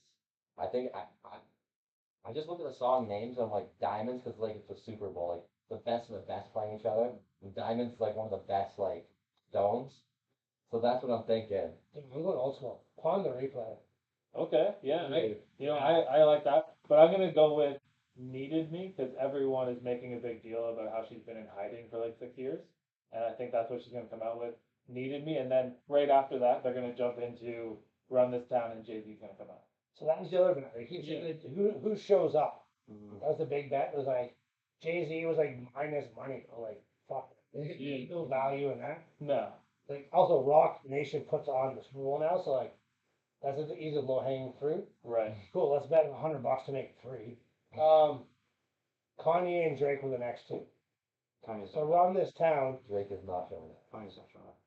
I think I just look at the song names and I'm like Diamonds because like it's a Super Bowl, like the best of the best playing each other. And Diamonds like one of the best like stones. So that's what I'm thinking. I'm going old school. Pond the replay. Okay, yeah, I like that, but I'm gonna go with Needed Me because everyone is making a big deal about how she's been in hiding for like 6 years, and I think that's what she's gonna come out with. Needed Me, and then right after that they're gonna jump into Run This Town, and Jay-Z's gonna come out. So that was the other bet. Like, who shows up? That was the big bet. It was like Jay-Z was like minus money. I'm like, fuck. There's no value in that. No, Like also Rock Nation puts on the Super Bowl now, so like that's an easy low hanging fruit. right. Cool, let's bet $100 to make it 3. Kanye and Drake were the next two. Kanye's So Run This Town, Drake is not showing it. Kanye's not showing up.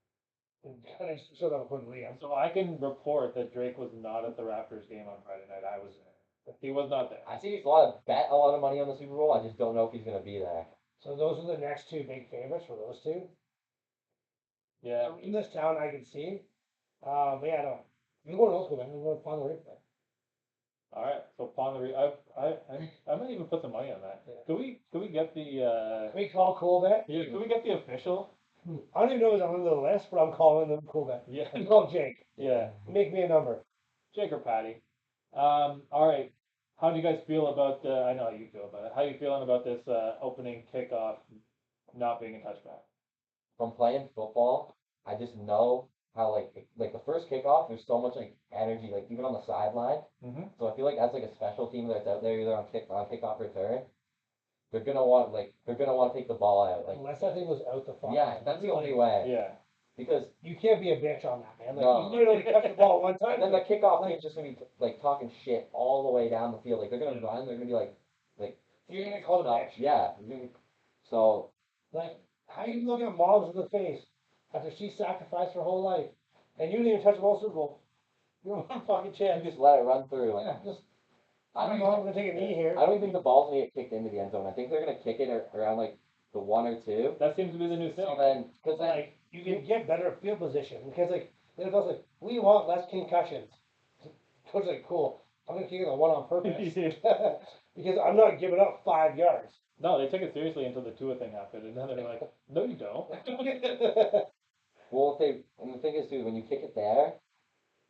Kanye showed up with Liam. So I can report that Drake was not at the Raptors game on Friday night. I was there. He was not there. I see he's a lot of bet a lot of money on the Super Bowl. I just don't know if he's gonna be there. So those are the next two big favorites for those two. Yeah. In this town, I can see. But yeah, no. I'm going old school, man. I'm going to Pond the replay. All right. So Pond the I might even put some money on that. Yeah. Could we get the Can we call Cool Bet? yeah? Could we get the official? I don't even know if it's on the list, but I'm calling them Cool Bet. Yeah. I'm calling Jake. Yeah. Make me a number. Jake or Patty. All right. How do you guys feel about? I know how you feel about it. How you feeling about this opening kickoff not being a touchback? From playing football, I just know how like the first kickoff, there's so much like energy, like even on the sideline. Mm-hmm. So I feel like as like a special team that's out there either on kickoff return, they're gonna want to take the ball out. Like Unless that thing was out the fuck. yeah, that's the only way. Yeah. Because You can't be a bitch on that, man. Like, No. you might only catch the ball one time. and then the kickoff team's just gonna be like talking shit all the way down the field. Like they're gonna run, they're gonna be like You're going to call it a bitch. yeah. So Like, how you look at moms in the face after she sacrificed her whole life and you didn't even touch the ball Super Bowl? You don't have a fucking you chance. just let it run through. Like, Yeah, just, I don't I'm even going to take a knee here. I don't even think the ball's gonna get kicked into the end zone. I think they're gonna kick it around like the 1 or 2. That seems to be the new thing. So then, because Like, you can get better field position because, like, the NFL's like, we want less concussions. Coach's like, cool. I'm going to kick it a one on purpose because I'm not giving up 5 yards. No, they took it seriously until the Tua thing happened, and then they're like, no, you don't. well, if they and the thing is too, when you kick it there,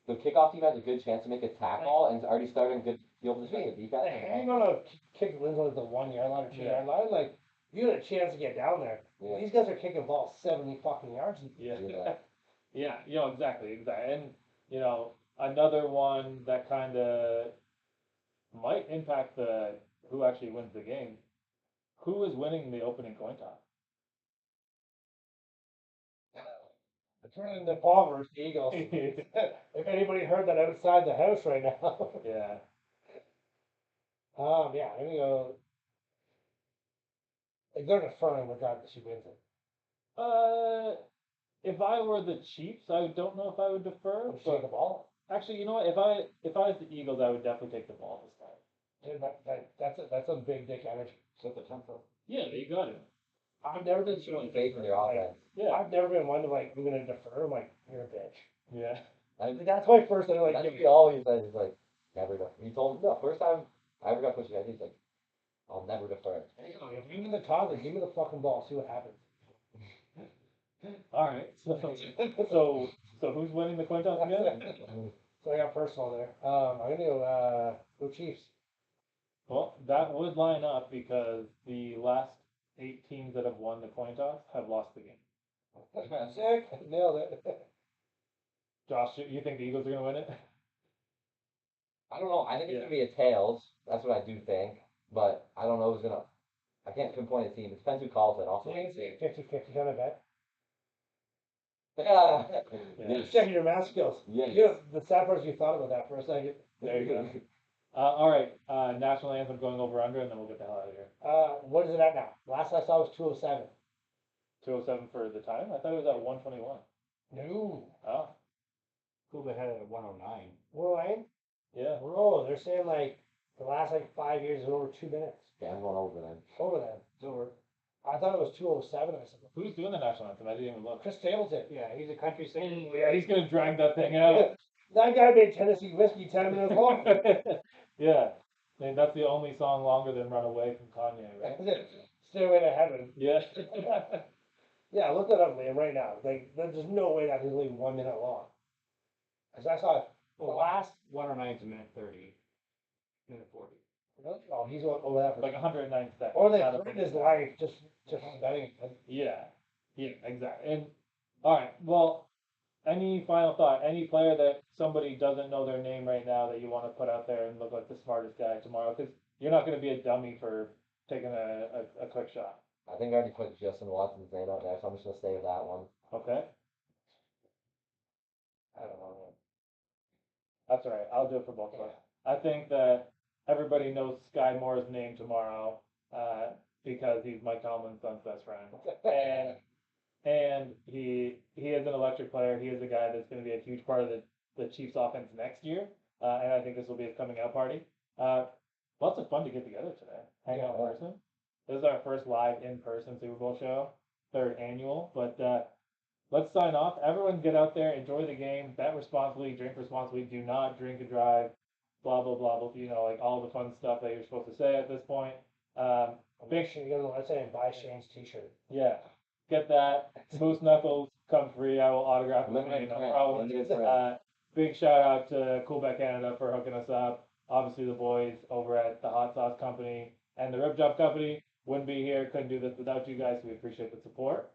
the kickoff team has a good chance to make a tackle and is already starting good field position with defense. Hang on a kick wins on the 1 yard line or 2 yard line, like, you got a chance to get down there. Yeah. These guys are kicking balls 70 fucking yards. Yeah. Yeah. Yeah, exactly. And, another one that kind of might impact who actually wins the game. Who is winning the opening coin toss? It's running the Paul versus the Eagles. If anybody heard that outside the house right now. Yeah. Yeah, I'm gonna go. Like, they're deferring regardless who wins it. If I were the Chiefs, I don't know if I would defer. Just take the But ball. actually, you know what? If I was the Eagles, I would definitely take the ball this time. Dude, that's a big dick energy. Set the tempo. Yeah, you got it. I've never been Showing faith in your offense. Yeah. I've never been one to like, I'm gonna defer. I'm like, you're a bitch. Yeah. Like, that's my first thing. Like, That's what he always says. He's like, never defer. He told me, no, first time I ever got pushed ahead, he's like, I'll never defer. if you give me the toddler, give me the fucking ball. See what happens. All right. So who's winning the coin toss again? So I got personal there. I'm gonna go Chiefs. Well, that would line up because the last 8 teams that have won the coin toss have lost the game. Sick. Nailed it. Josh, you think the Eagles are gonna win it? I don't know. I think it's Yeah. gonna be a tails. That's what I do think. but I don't know who's gonna. I can't pinpoint a team. It depends who calls it. So Also, you can say 50-50 kind of bet. yeah. Yeah. Checking your math skills. Yeah. You know, the sad part is you thought about that for a second. There you go. All right, national anthem going over under, and then we'll get the hell out of here. What is it at now? Last I saw was 207. 207 for the time? I thought it was at 121. No. Oh, Cuba had it at 109. We're Lane? yeah. Bro, they're saying like the last like 5 years is over 2 minutes. Yeah, I'm going over then. Over that. It's over. I thought it was 207. I said, Who's doing the national anthem? I didn't even look. Chris Stapleton. Yeah, he's a country singer. Yeah, he's gonna drag that thing out. That guy made Tennessee whiskey 10 minutes long. Yeah. I mean, that's the only song longer than Runaway from Kanye, right? Stairway to Heaven. Yeah. Yeah, look that up, Liam, right now. Like, there's no way that is like 1 minute long. Cause I saw the last. 109 to minute 30. Minute 40. Oh, he's over that for Like 109 seconds. Or they Not a threatened minute. his life just betting. Yeah. Yeah, exactly. And all right, well, any final thought? Any player that somebody doesn't know their name right now that you want to put out there and look like the smartest guy tomorrow? Because you're not going to be a dummy for taking a quick shot. I think I already put Justin Watson's name out there, so I'm just gonna stay with that one. Okay, I don't know. that's all right. I'll do it for both of us. I think that everybody knows Sky Moore's name tomorrow because he's Mike Tomlin's son's best friend, and he is an electric player. He is a guy that's going to be a huge part of the Chiefs' offense next year, and I think this will be his coming out party. Lots of fun to get together today, hang out in person. This is our first live in-person Super Bowl show, third annual. But let's sign off. Everyone get out there, enjoy the game, bet responsibly, drink responsibly. Do not drink and drive. Blah blah blah blah. You know, like all the fun stuff that you're supposed to say at this point. Make sure you go to the website and buy Shane's t-shirt. Yeah, get that. Moose Knuckles come free. I will autograph it. Limited You know, print, problem. limited print. Big shout out to Coolback Canada for hooking us up. Obviously, the boys over at the Hot Sauce Company and the Rib Job Company wouldn't be here. Couldn't do this without you guys. So we appreciate the support.